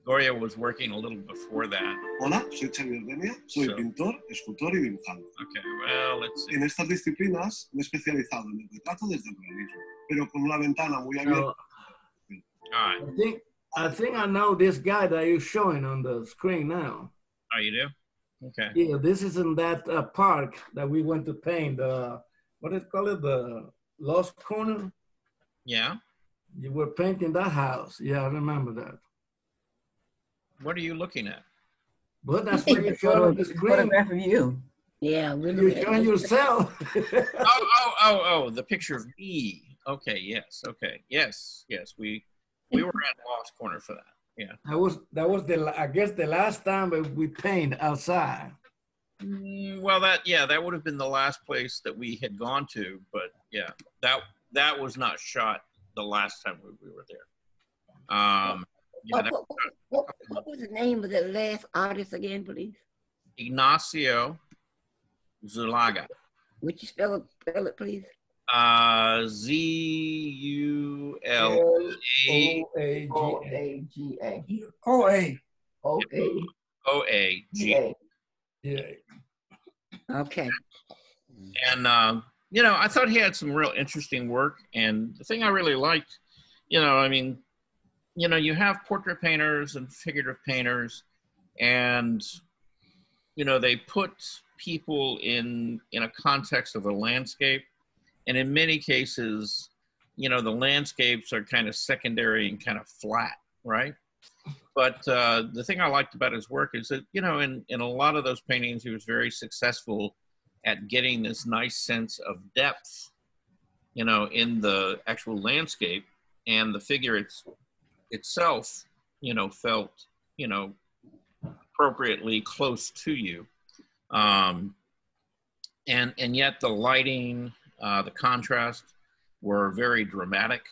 Goya was working a little before that. Hola, soy Xavier Denia, soy pintor, escultor y dibujante. Okay, well, let's see. En estas disciplinas me he especializado en el retrato desde el realismo, pero con una ventana muy abierta. All right. I think I know this guy that you're showing on the screen now. Oh, you do? Okay. Yeah, this is in that park that we went to paint. What do you call it? The Lost Corner? Yeah. You were painting that house. Yeah, I remember that. What are you looking at? Well, that's what you showed on the screen. Photograph of you. Yeah, you're showing yourself. oh, the picture of me. Okay, yes, okay, yes. We were at Lost Corner for that. Yeah. That was I guess the last time we painted outside. Well, that would have been the last place that we had gone to, but yeah, that was not shot the last time we were there. What was the name of the last artist again, please? Ignacio Zulaga. Would you spell it, please? Oaga. Oaga. Yeah. Okay. And you know, I thought he had some real interesting work. And the thing I really liked, you know, I mean, you know, you have portrait painters and figurative painters, and you know, they put people in a context of a landscape, and in many cases, you know, the landscapes are kind of secondary and kind of flat, right? But the thing I liked about his work is that, you know, in a lot of those paintings, he was very successful at getting this nice sense of depth, you know, in the actual landscape, and the figure itself, you know, felt, you know, appropriately close to you. And yet the lighting, the contrast were very dramatic,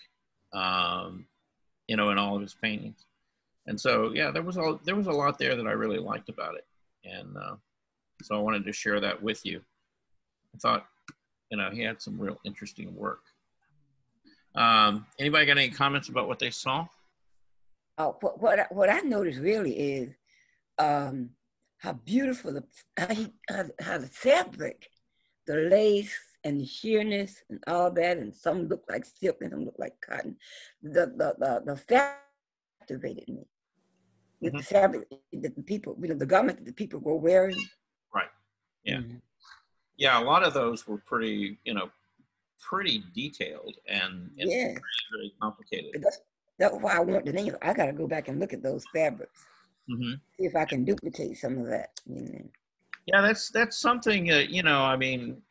you know, in all of his paintings. And so, yeah, there was a lot there that I really liked about it. And so I wanted to share that with you. I thought, you know, he had some real interesting work. Anybody got any comments about what they saw? Oh, what I noticed really is how beautiful how the fabric, the lace and the sheerness and all that, and some look like silk and some look like cotton. The fabric captivated me. The fabric that the people, you know, the garment that the people were wearing. Right. Yeah. Yeah, a lot of those were pretty, you know, pretty detailed and very, very complicated. That's why I want the name. I got to go back and look at those fabrics. See if I can duplicate some of that. You know. Yeah, that's something, you know, I mean,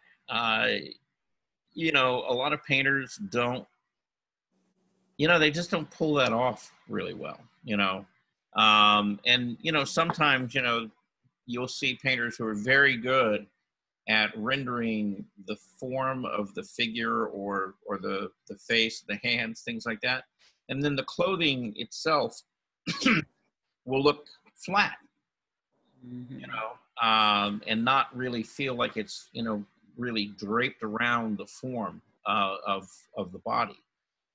you know, a lot of painters don't, you know, they just don't pull that off really well, you know. And, you know, sometimes, you know, you'll see painters who are very good at rendering the form of the figure or the face, the hands, things like that. And then the clothing itself will look flat, you know, and not really feel like it's, you know, really draped around the form of the body.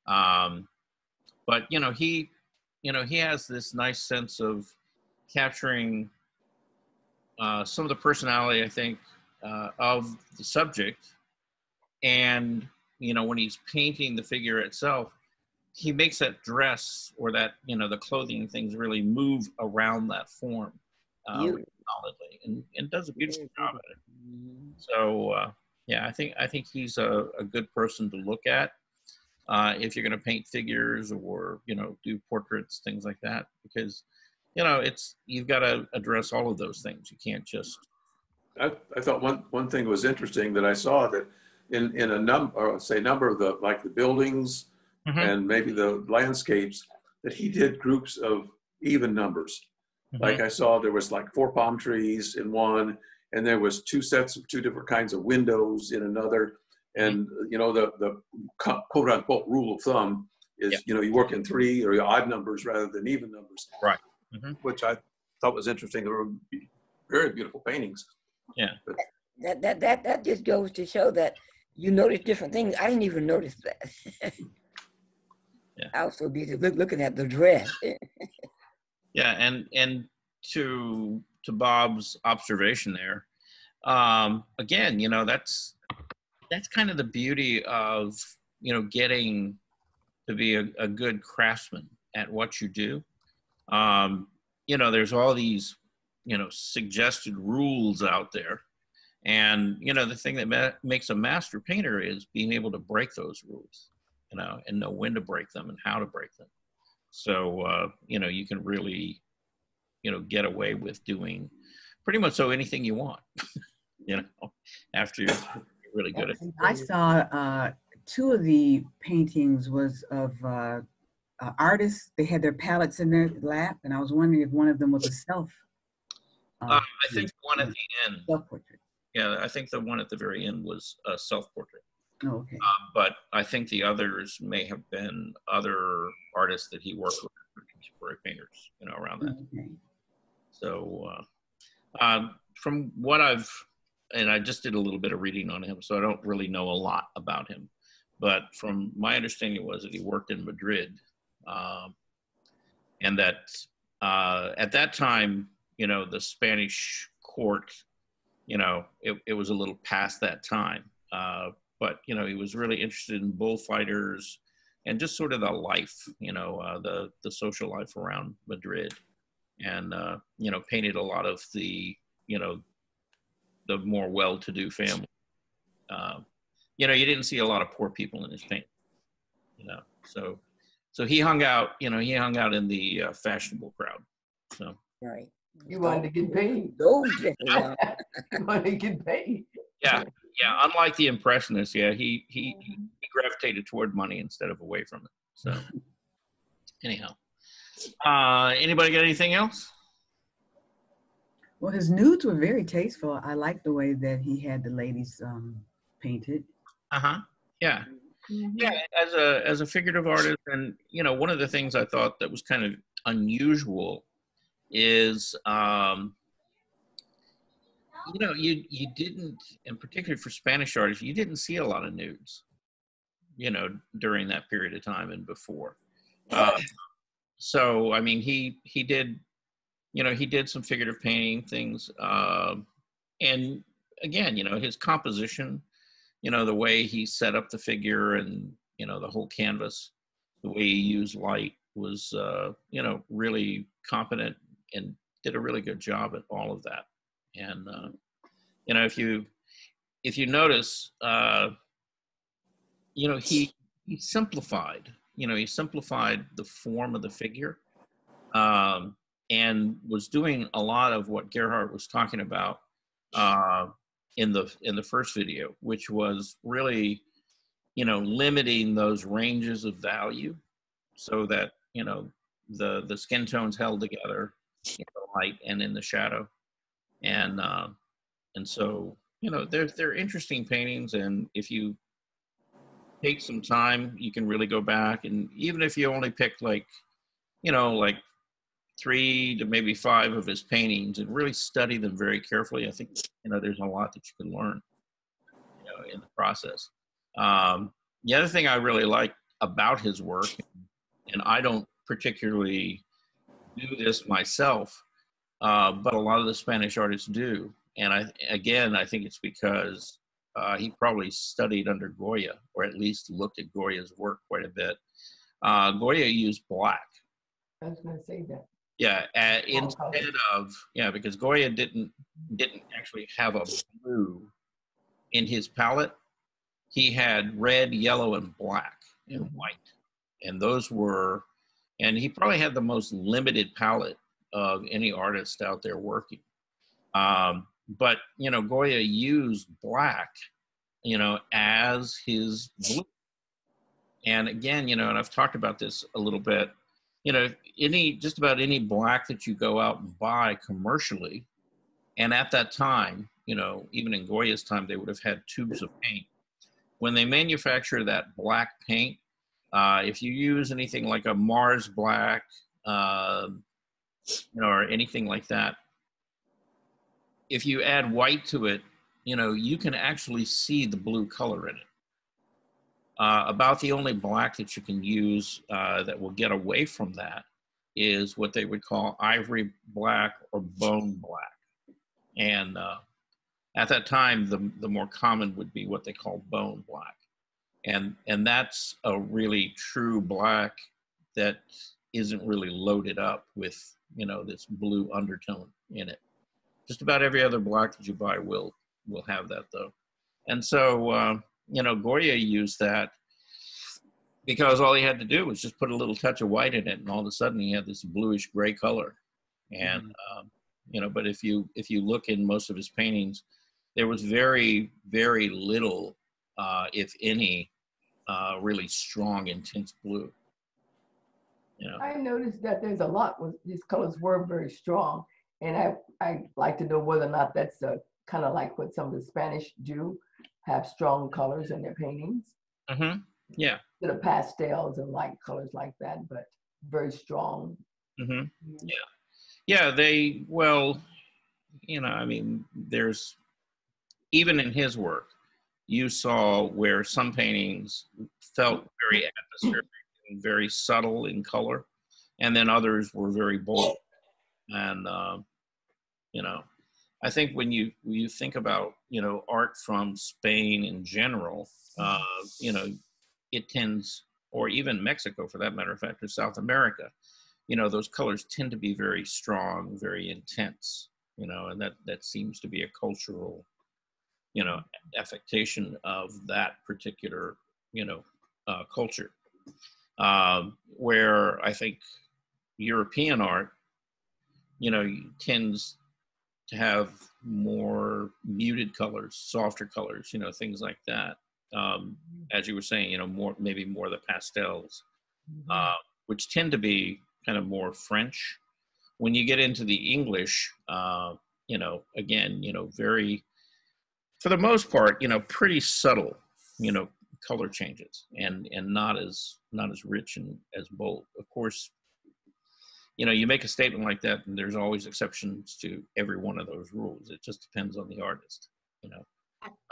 But, you know, he you know, he has this nice sense of capturing some of the personality, I think, of the subject. And, you know, when he's painting the figure itself, he makes that dress or that, you know, the clothing and things really move around that form really solidly, and does a beautiful job at it. So, yeah, I think he's a good person to look at if you're going to paint figures or, you know, do portraits, things like that, because, you know, you've got to address all of those things. You can't just. I thought one thing was interesting that I saw, that in a number of the buildings and maybe the landscapes, that he did groups of even numbers. Like I saw there was like 4 palm trees in one, and there was 2 sets of 2 different kinds of windows in another. And, you know, the quote unquote rule of thumb is, you know, you work in 3 or odd numbers rather than even numbers. Right. Which I thought was interesting. They were very beautiful paintings. Yeah. But That just goes to show that you notice different things. I didn't even notice that. Yeah. I was so busy looking at the dress. Yeah, and to Bob's observation there, again, you know, that's kind of the beauty of, you know, getting to be a good craftsman at what you do. You know, there's all these, you know, suggested rules out there. And, you know, the thing that makes a master painter is being able to break those rules, you know, and know when to break them and how to break them. So, you know, you can really, you know, get away with doing pretty much anything you want, you know, after you're really good at it. I saw 2 of the paintings was of artists. They had their palettes in their lap, and I was wondering if one of them was a self. I think the one at the end. Self-portrait. Yeah, I think the one at the very end was a self-portrait. Oh, okay. But I think the others may have been other artists that he worked with, contemporary painters, you know, around that. Okay. So from what and I just did a little bit of reading on him, so I don't really know a lot about him. But from my understanding was that he worked in Madrid, and that at that time, you know, the Spanish court, you know, it was a little past that time. But, you know, he was really interested in bullfighters and just sort of the life, you know, the social life around Madrid. And, you know, painted a lot of the, you know, the more well-to-do family. You know, you didn't see a lot of poor people in his paint, you know. So he hung out, you know, in the fashionable crowd. So. Right. You wanted to get paid. You wanted to get paid. Yeah. Unlike the Impressionists, yeah, he gravitated toward money instead of away from it. So, anyhow, anybody got anything else? Well, his nudes were very tasteful. I like the way that he had the ladies painted. Yeah. Yeah, as a figurative artist, and you know, one of the things I thought that was kind of unusual is, you know, you didn't, and particularly for Spanish artists, you didn't see a lot of nudes, you know, during that period of time and before. So, I mean, he did, you know, he did some figurative painting things. And again, you know, his composition, you know, the way he set up the figure and, you know, the whole canvas, the way he used light was, you know, really competent and did a really good job at all of that. And, you know, if you notice, you know, he simplified, you know, he simplified the form of the figure, and was doing a lot of what Gerhard was talking about in the first video, which was really, you know, limiting those ranges of value so that, you know, the skin tones held together in the light and in the shadow. And so, you know, they're interesting paintings, and if you take some time, you can really go back, and even if you only pick like, you know, like 3 to maybe 5 of his paintings and really study them very carefully, I think, you know, there's a lot that you can learn, you know, in the process. The other thing I really like about his work, and I don't particularly do this myself, but a lot of the Spanish artists do. And I think it's because he probably studied under Goya, or at least looked at Goya's work quite a bit. Goya used black. I was going to say that. Yeah, instead of, because Goya didn't actually have a blue in his palette. He had red, yellow, and black and white. And those were, and he probably had the most limited palette of any artist out there working. But, you know, Goya used black, you know, as his blue. And again, you know, and I've talked about this a little bit, you know, just about any black that you go out and buy commercially, and at that time, you know, even in Goya's time, they would have had tubes of paint. When they manufacture that black paint, if you use anything like a Mars black, you know, or anything like that, if you add white to it, you know, you can actually see the blue color in it. About the only black that you can use that will get away from that is what they would call ivory black or bone black. And at that time, the more common would be what they call bone black. And that's a really true black that isn't really loaded up with, you know, this blue undertone in it. Just about every other black that you buy will have that, though. And so, you know, Goya used that because all he had to do was just put a little touch of white in it, and all of a sudden he had this bluish gray color. And you know, but if you look in most of his paintings, there was very, very little, if any, really strong, intense blue. You know, I noticed that there's a lot with these colors were very strong, and I like to know whether or not that's kind of like what some of the Spanish do, have strong colors in their paintings. Mm-hmm. Yeah. Sort of pastels and light colors like that, but very strong. Mm-hmm. Yeah. Yeah, well, you know, I mean, there's, even in his work, you saw where some paintings felt very atmospheric and very subtle in color, and then others were very bold. And, you know, I think when you think about, you know, art from Spain in general, you know, it tends, or even Mexico for that matter of fact, or South America, you know, those colors tend to be very strong, very intense, you know, and that seems to be a cultural, you know, affectation of that particular, you know, culture. Where I think European art, you know, tends to have more muted colors, softer colors, you know, things like that. As you were saying, you know, maybe more of the pastels, which tend to be kind of more French. When you get into the English, you know, again, you know, very, for the most part, you know, pretty subtle, you know, color changes, and not as rich and as bold. Of course, you know, you make a statement like that, and there's always exceptions to every one of those rules. It just depends on the artist, you know.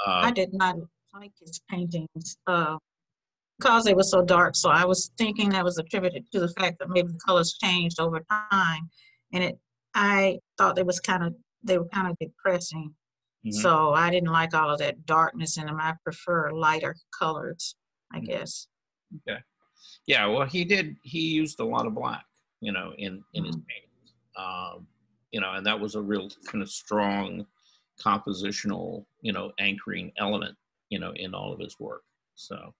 I did not like his paintings because they were so dark. So I was thinking that was attributed to the fact that maybe the colors changed over time, and I thought they were kind of depressing. Mm-hmm. So I didn't like all of that darkness in them. I prefer lighter colors, I guess. Okay. Yeah. Well, he used a lot of black, you know, in his paintings. You know, and that was a real kind of strong compositional, you know, anchoring element, you know, in all of his work. So,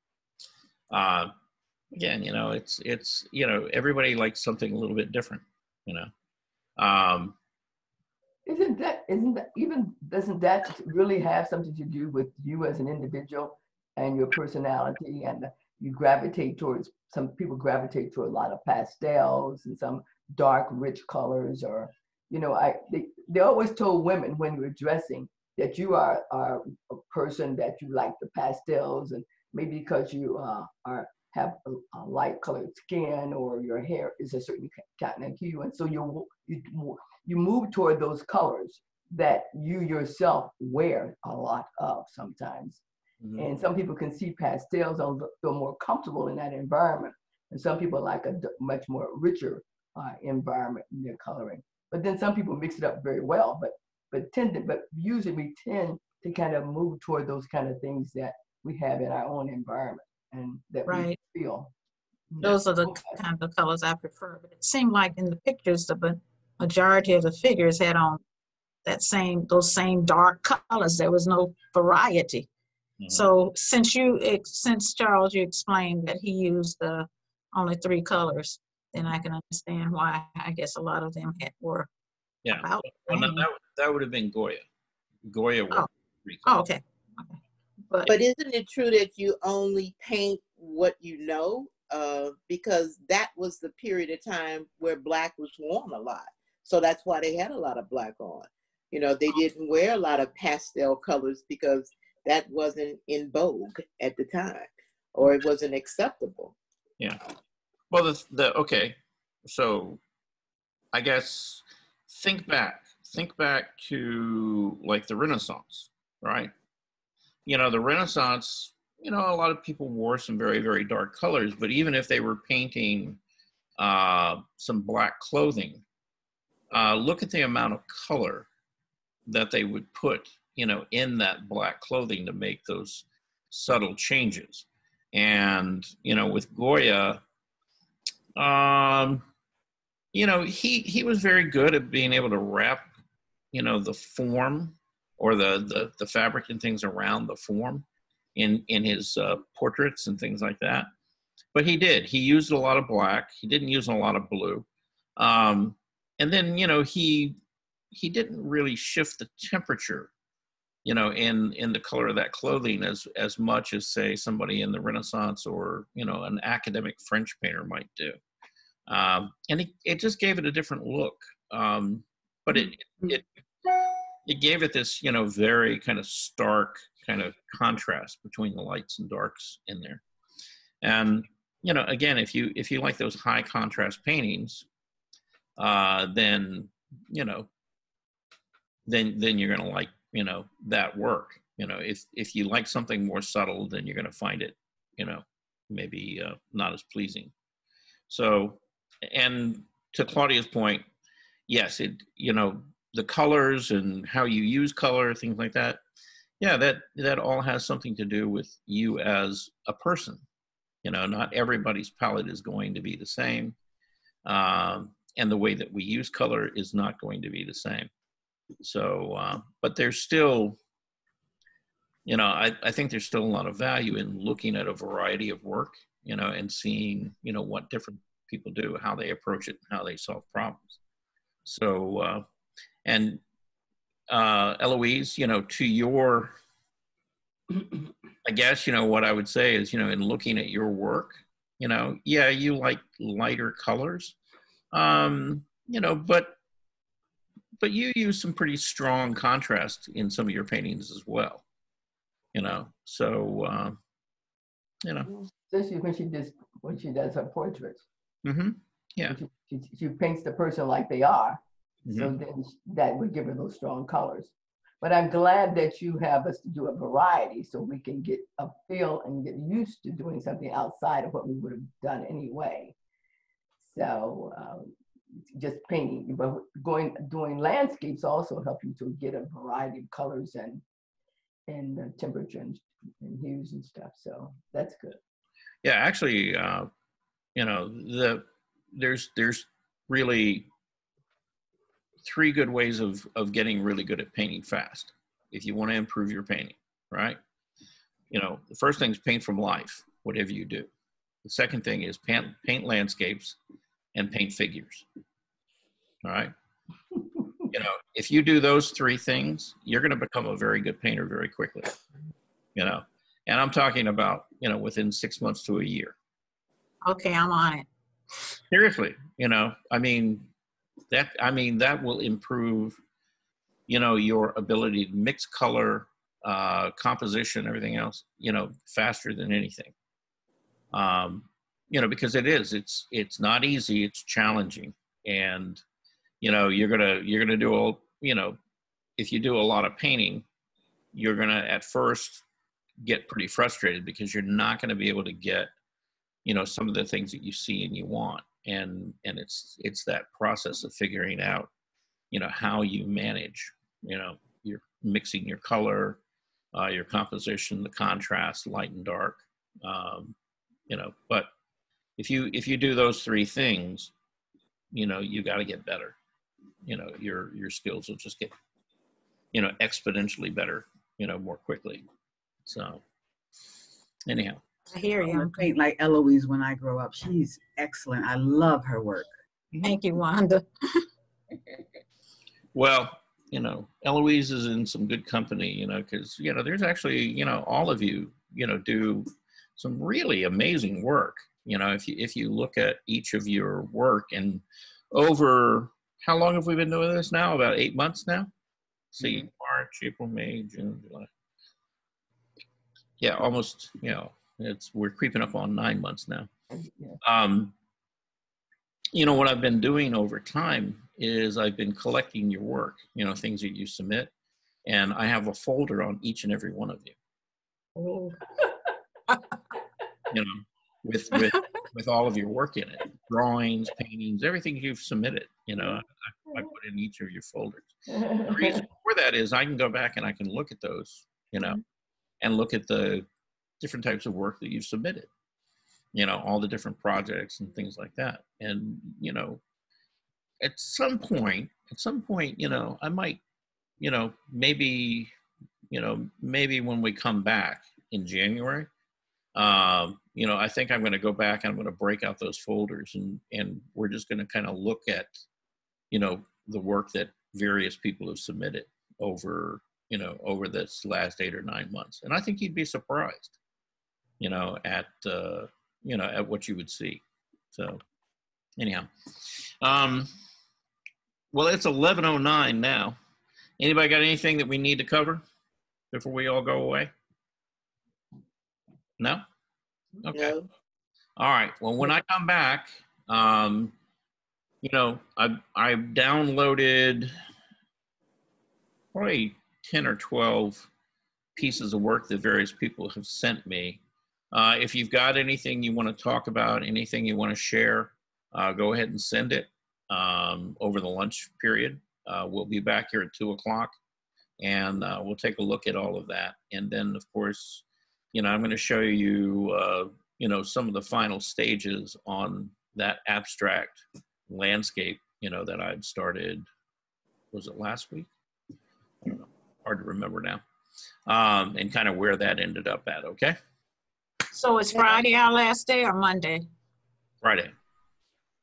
again, you know, it's, you know, everybody likes something a little bit different, you know. Doesn't that really have something to do with you as an individual and your personality, and some people gravitate toward a lot of pastels and some dark, rich colors, or, you know, they always told women when you were dressing that you are a person that you like the pastels, and maybe because you have a light colored skin or your hair is a certain kind of hue, and so you move toward those colors that you yourself wear a lot of sometimes. Mm-hmm. And some people can see pastels and feel more comfortable in that environment. And some people like a much more richer environment in their coloring. But then some people mix it up very well. But usually we tend to kind of move toward those kind of things that we have in our own environment and that Right. we feel. Those are the kind of colors I prefer. But it seemed like in the pictures, the majority of the figures had on those same dark colors. There was no variety. Mhm. So since Charles, you explained that he used only 3 colors, then I can understand why I guess a lot of them were Yeah. about the Well, no, same. that would have been Goya. Goya was Oh. 3 Oh, colors. okay. But isn't it true that you only paint what you know? Because that was the period of time where black was worn a lot. So that's why they had a lot of black on. You know, they didn't wear a lot of pastel colors because that wasn't in vogue at the time, or it wasn't acceptable. Yeah. Well, okay. So I guess think back to like the Renaissance, right? You know, the Renaissance, you know, a lot of people wore some very, very dark colors, but even if they were painting some black clothing, look at the amount of color that they would put, you know, in that black clothing to make those subtle changes. And, you know, with Goya, you know, he was very good at being able to wrap, you know, the form or the fabric and things around the form in his portraits and things like that. But he used a lot of black. He didn't use a lot of blue. And then, you know, he didn't really shift the temperature, you know, in the color of that clothing as much as, say, somebody in the Renaissance or, you know, an academic French painter might do. And it just gave it a different look. But it gave it this, you know, very kind of stark kind of contrast between the lights and darks in there. And, you know, again, if you like those high contrast paintings, then, you know, then you're going to like, you know, that work. You know, if you like something more subtle, then you're going to find it, you know, maybe not as pleasing. So, and to Claudia's point, yes, you know, the colors and how you use color, things like that. Yeah, that all has something to do with you as a person. You know, not everybody's palette is going to be the same. And the way that we use color is not going to be the same. So, but there's still, you know, I think there's still a lot of value in looking at a variety of work, you know, and seeing, you know, what different people do, how they approach it, and how they solve problems. So, and Eloise, you know, to your, I guess, you know, what I would say is, you know, in looking at your work, you know, yeah, you like lighter colors, you know, but you use some pretty strong contrast in some of your paintings as well, you know, so, you know. Especially when she does her portraits. Mm-hmm. Yeah. She paints the person like they are. Mm-hmm. So then that would give her those strong colors. But I'm glad that you have us to do a variety so we can get a feel and get used to doing something outside of what we would have done anyway. So just painting, but doing landscapes also help you to get a variety of colors and temperature and hues and stuff. So that's good. Yeah, actually, you know, there's really 3 good ways of getting really good at painting fast if you want to improve your painting, right? You know, the first thing is paint from life, whatever you do. The second thing is paint landscapes and paint figures. All right. You know, if you do those 3 things, you're going to become a very good painter very quickly, you know, and I'm talking about, you know, within 6 months to a year. Okay, I'm on it. Seriously, you know, I mean, that will improve, you know, your ability to mix color, composition, everything else, you know, faster than anything. You know, because it's not easy, it's challenging. And, you know, you're gonna do you know, if you do a lot of painting, you're gonna at first get pretty frustrated because you're not gonna be able to get, you know, some of the things that you see and you want. And it's that process of figuring out, you know, how you manage, you know, you're mixing your color, your composition, the contrast, light and dark, you know, but if you do those three things, you know, you got to get better. You know, your skills will just get, you know, exponentially better, you know, more quickly. So anyhow. I hear you. I'm gonna paint like Eloise when I grow up. She's excellent. I love her work. Thank you, Wanda. Well, you know, Eloise is in some good company, you know, because, you know, there's actually, you know, all of you, you know, do some really amazing work. You know, if you look at each of your work, and over, how long have we been doing this now? About 8 months now? See, March, April, May, June, July. Yeah, almost, you know, we're creeping up on 9 months now. You know, what I've been doing over time is I've been collecting your work, you know, things that you submit, and I have a folder on each and every one of you. Oh. You know, with all of your work in it, drawings, paintings, everything you've submitted, you know, I put in each of your folders. The reason for that is I can go back and I can look at those, you know, and look at the different types of work that you've submitted, you know, all the different projects and things like that. And, you know, at some point, you know, I might, you know, maybe when we come back in January, you know, I think I'm going to go back and I'm going to break out those folders, and we're just going to kind of look at, you know, the work that various people have submitted over, you know, over this last 8 or 9 months. And I think you'd be surprised, you know, at what you would see. So anyhow, well, it's 11:09 now. Anybody got anything that we need to cover before we all go away? No? Okay. No. All right. Well, when I come back, you know, I've downloaded probably 10 or 12 pieces of work that various people have sent me. If you've got anything you want to talk about, anything you want to share, go ahead and send it over the lunch period. We'll be back here at 2 o'clock, and we'll take a look at all of that. And then, of course, you know, I'm going to show you, you know, some of the final stages on that abstract landscape, you know, that I'd started, was it last week? I don't know, hard to remember now, and kind of where that ended up at, okay? So is Friday our last day or Monday? Friday.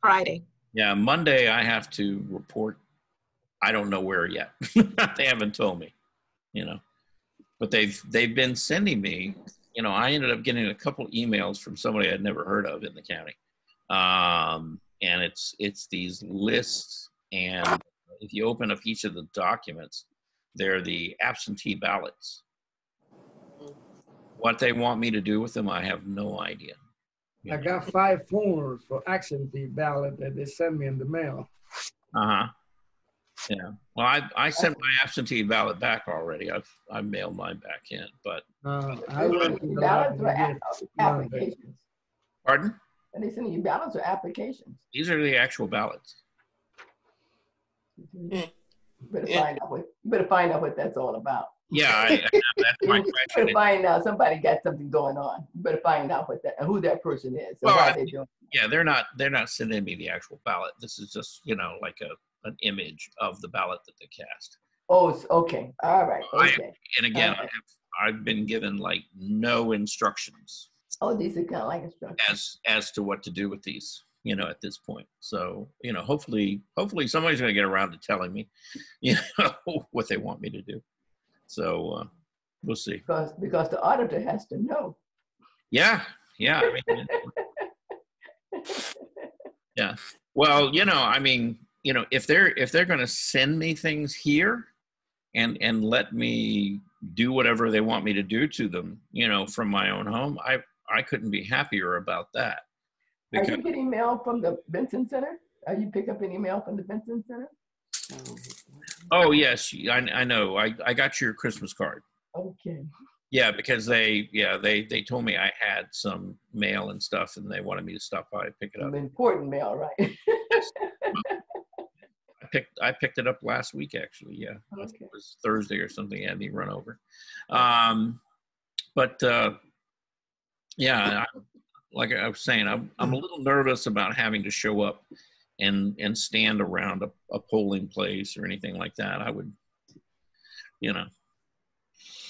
Friday. Yeah, Monday I have to report. I don't know where yet. They haven't told me, you know, but they've been sending me, you know, I ended up getting a couple emails from somebody I'd never heard of in the county. And it's these lists, and if you open up each of the documents, they're the absentee ballots. What they want me to do with them, I have no idea. I got 5 forms for absentee ballot that they sent me in the mail. Uh-huh. Yeah. Well, I sent my absentee ballot back already. I mailed mine back in, but I went to the ballots or library. applications? Pardon? Are they sending you ballots or applications? These are the actual ballots. You better find out what that's all about. Yeah, that's my You question. better find out. Somebody got something going on. You better find out who that person is. And Well, why they doing. Yeah, they're not sending me the actual ballot. This is just, you know, like an image of the ballot that they cast. Oh, okay. All right. Okay. And again, All right. I've been given like no instructions Oh, these are kind of like instructions. as to what to do with these, you know, at this point. So, you know, hopefully somebody's going to get around to telling me, you know, what they want me to do. So we'll see. Because the auditor has to know. Yeah. I mean, yeah. Well, you know, I mean, you know, if they're going to send me things here and let me do whatever they want me to do to them, you know, from my own home, I couldn't be happier about that. Are you getting mail from the Benson Center? Are you pick up any mail from the Benson Center? Oh yes, I know. I got your Christmas card. Okay. Yeah, because they told me I had some mail and stuff, and they wanted me to stop by and pick it up. Some important mail, right? I picked it up last week, actually. Yeah, Okay. it was Thursday or something. Had me run over. Yeah, like I was saying, I'm a little nervous about having to show up and stand around a polling place or anything like that. I would, you know.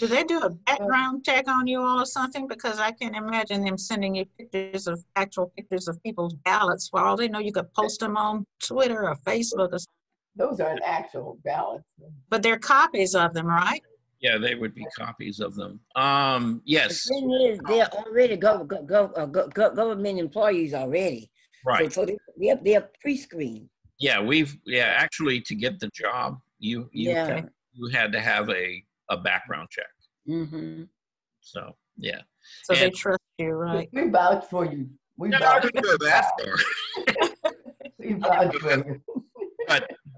Do they do a background check on you all or something? Because I can imagine them sending you actual pictures of people's ballots. For all they know, you could post them on Twitter or Facebook or something. Those aren't actual ballots. But they're copies of them, right? Yeah, they would be copies of them. Yes. The thing is, they're already government employees already. Right. So they're pre-screened. Yeah, actually to get the job, you had to have a background check. Mm-hmm. So yeah. So they trust you, right? We vouch for you. We vouch for that. We vouch for you.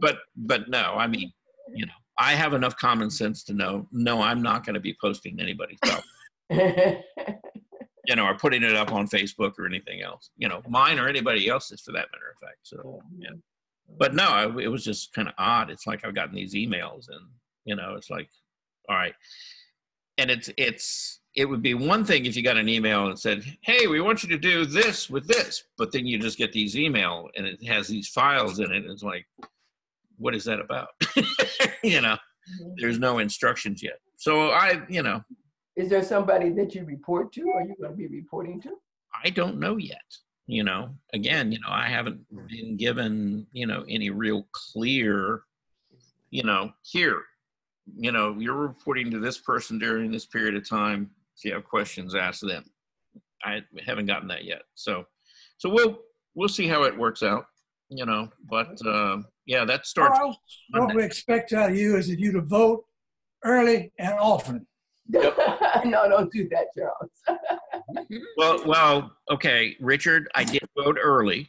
But no, I mean, you know, I have enough common sense to know, no, I'm not going to be posting anybody's stuff. You know, or putting it up on Facebook or anything else. You know, mine or anybody else's for that matter of fact. So yeah. But no, it was just kind of odd. It's like I've gotten these emails, and you know, it's like, all right. And it would be one thing if you got an email and said, hey, we want you to do this with this, but then you just get these email and it has these files in it. And it's like, what is that about? You know, there's no instructions yet. So you know. Is there somebody that you report to, or you're going to be reporting to? I don't know yet. You know, again, you know, I haven't been given, you know, any real clear, you know, here, you know, you're reporting to this person during this period of time. If you have questions, ask them. I haven't gotten that yet. So we'll see how it works out, you know, but yeah, that starts. Charles, what we expect out of you is that you to vote early and often. Yep. No, don't do that, Charles. Well, okay, Richard, I did vote early.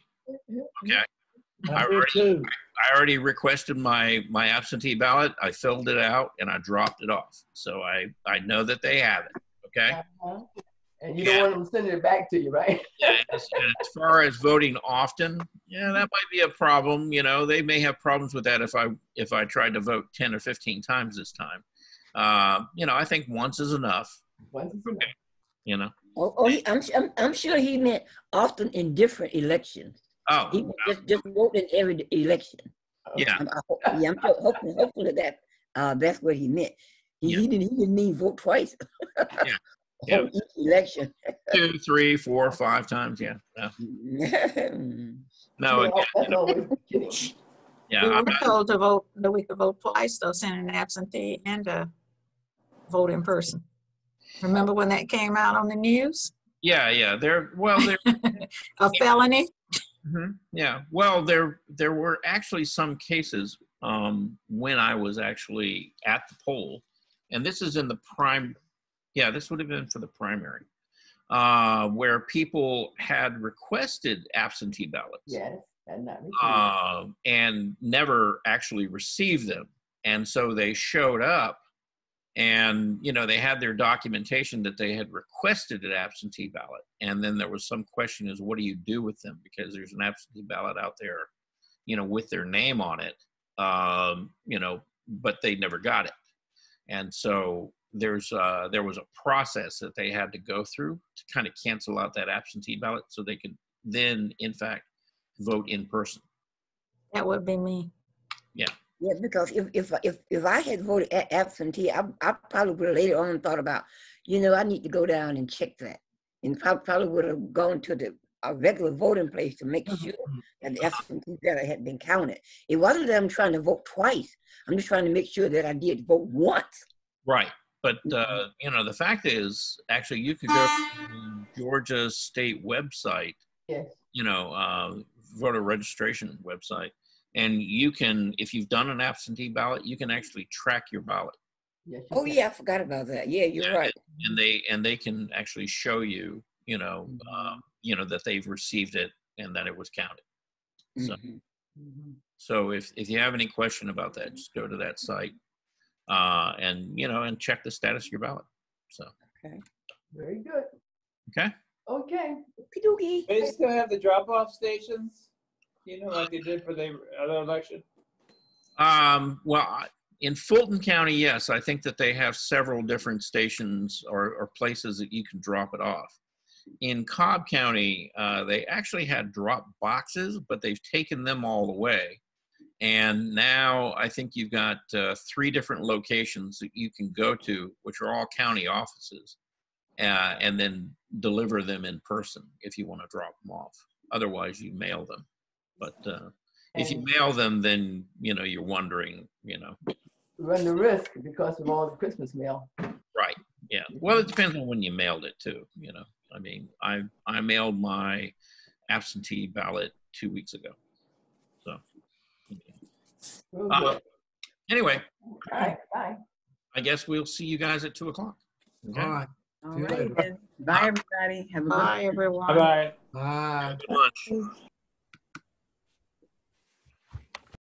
Okay. I already requested my absentee ballot. I filled it out and I dropped it off. So I know that they have it. Okay. And you don't want them sending it back to you, right? Yeah. And as far as voting often, yeah, that might be a problem. You know, they may have problems with that if I tried to vote 10 or 15 times this time. You know, I think once is enough. Once is enough. You know. I'm sure he meant often in different elections. Oh, he just vote in every election. Yeah. I'm hopefully that's what he meant. He didn't mean vote twice. Yeah. Each election. 2, 3, 4, 5 times. Yeah. No. Again, you know, yeah. We were told to vote that we could vote twice, though, send an absentee and vote in person. Remember when that came out on the news? Yeah. They're a felony. Mm-hmm. Yeah. Well, there were actually some cases when I was actually at the poll, and this is in the prime. Yeah, this would have been for the primary, where people had requested absentee ballots. Yes, and not received. And never actually received them, and so they showed up. And, you know, they had their documentation that they had requested an absentee ballot. And then there was some question is, what do you do with them? Because there's an absentee ballot out there, you know, with their name on it, you know, but they never got it. And so there was a process that they had to go through to kind of cancel out that absentee ballot so they could then, in fact, vote in person. That would be me. Yeah. Yeah, because if I had voted absentee, I probably would have later on thought about, you know, I need to go down and check that, and probably would have gone to the regular voting place to make sure that the absentee ballot had been counted. It wasn't that I'm trying to vote twice. I'm just trying to make sure that I did vote once. Right, but you know, the fact is, actually, you could go to Georgia State website. Yes. You know, voter registration website. And you can, if you've done an absentee ballot, you can actually track your ballot. Yes, oh yeah, I forgot about that. Yeah, you're right. And they can actually show you, you know, that they've received it and that it was counted. So, so if you have any question about that, just go to that site, and you know, and check the status of your ballot. So. Okay. Very good. Okay. Okay. They still have the drop-off stations, you know, like they did for the other election? Well, in Fulton County, yes, I think that they have several different stations or places that you can drop it off. In Cobb County, they actually had drop boxes, but they've taken them all away. And now I think you've got 3 different locations that you can go to, which are all county offices, and then deliver them in person if you want to drop them off. Otherwise, you mail them. But if you mail them, then, you know, you're wondering, you know. Run the risk because of all the Christmas mail. Right. Yeah. Well, it depends on when you mailed it too. You know, I mean, I mailed my absentee ballot 2 weeks ago. So anyway, All right. Bye. I guess we'll see you guys at 2 o'clock. Okay. All right. All See you right, later. then. Bye, everybody. Have a good Bye, everyone. Bye-bye. Bye. Good lunch.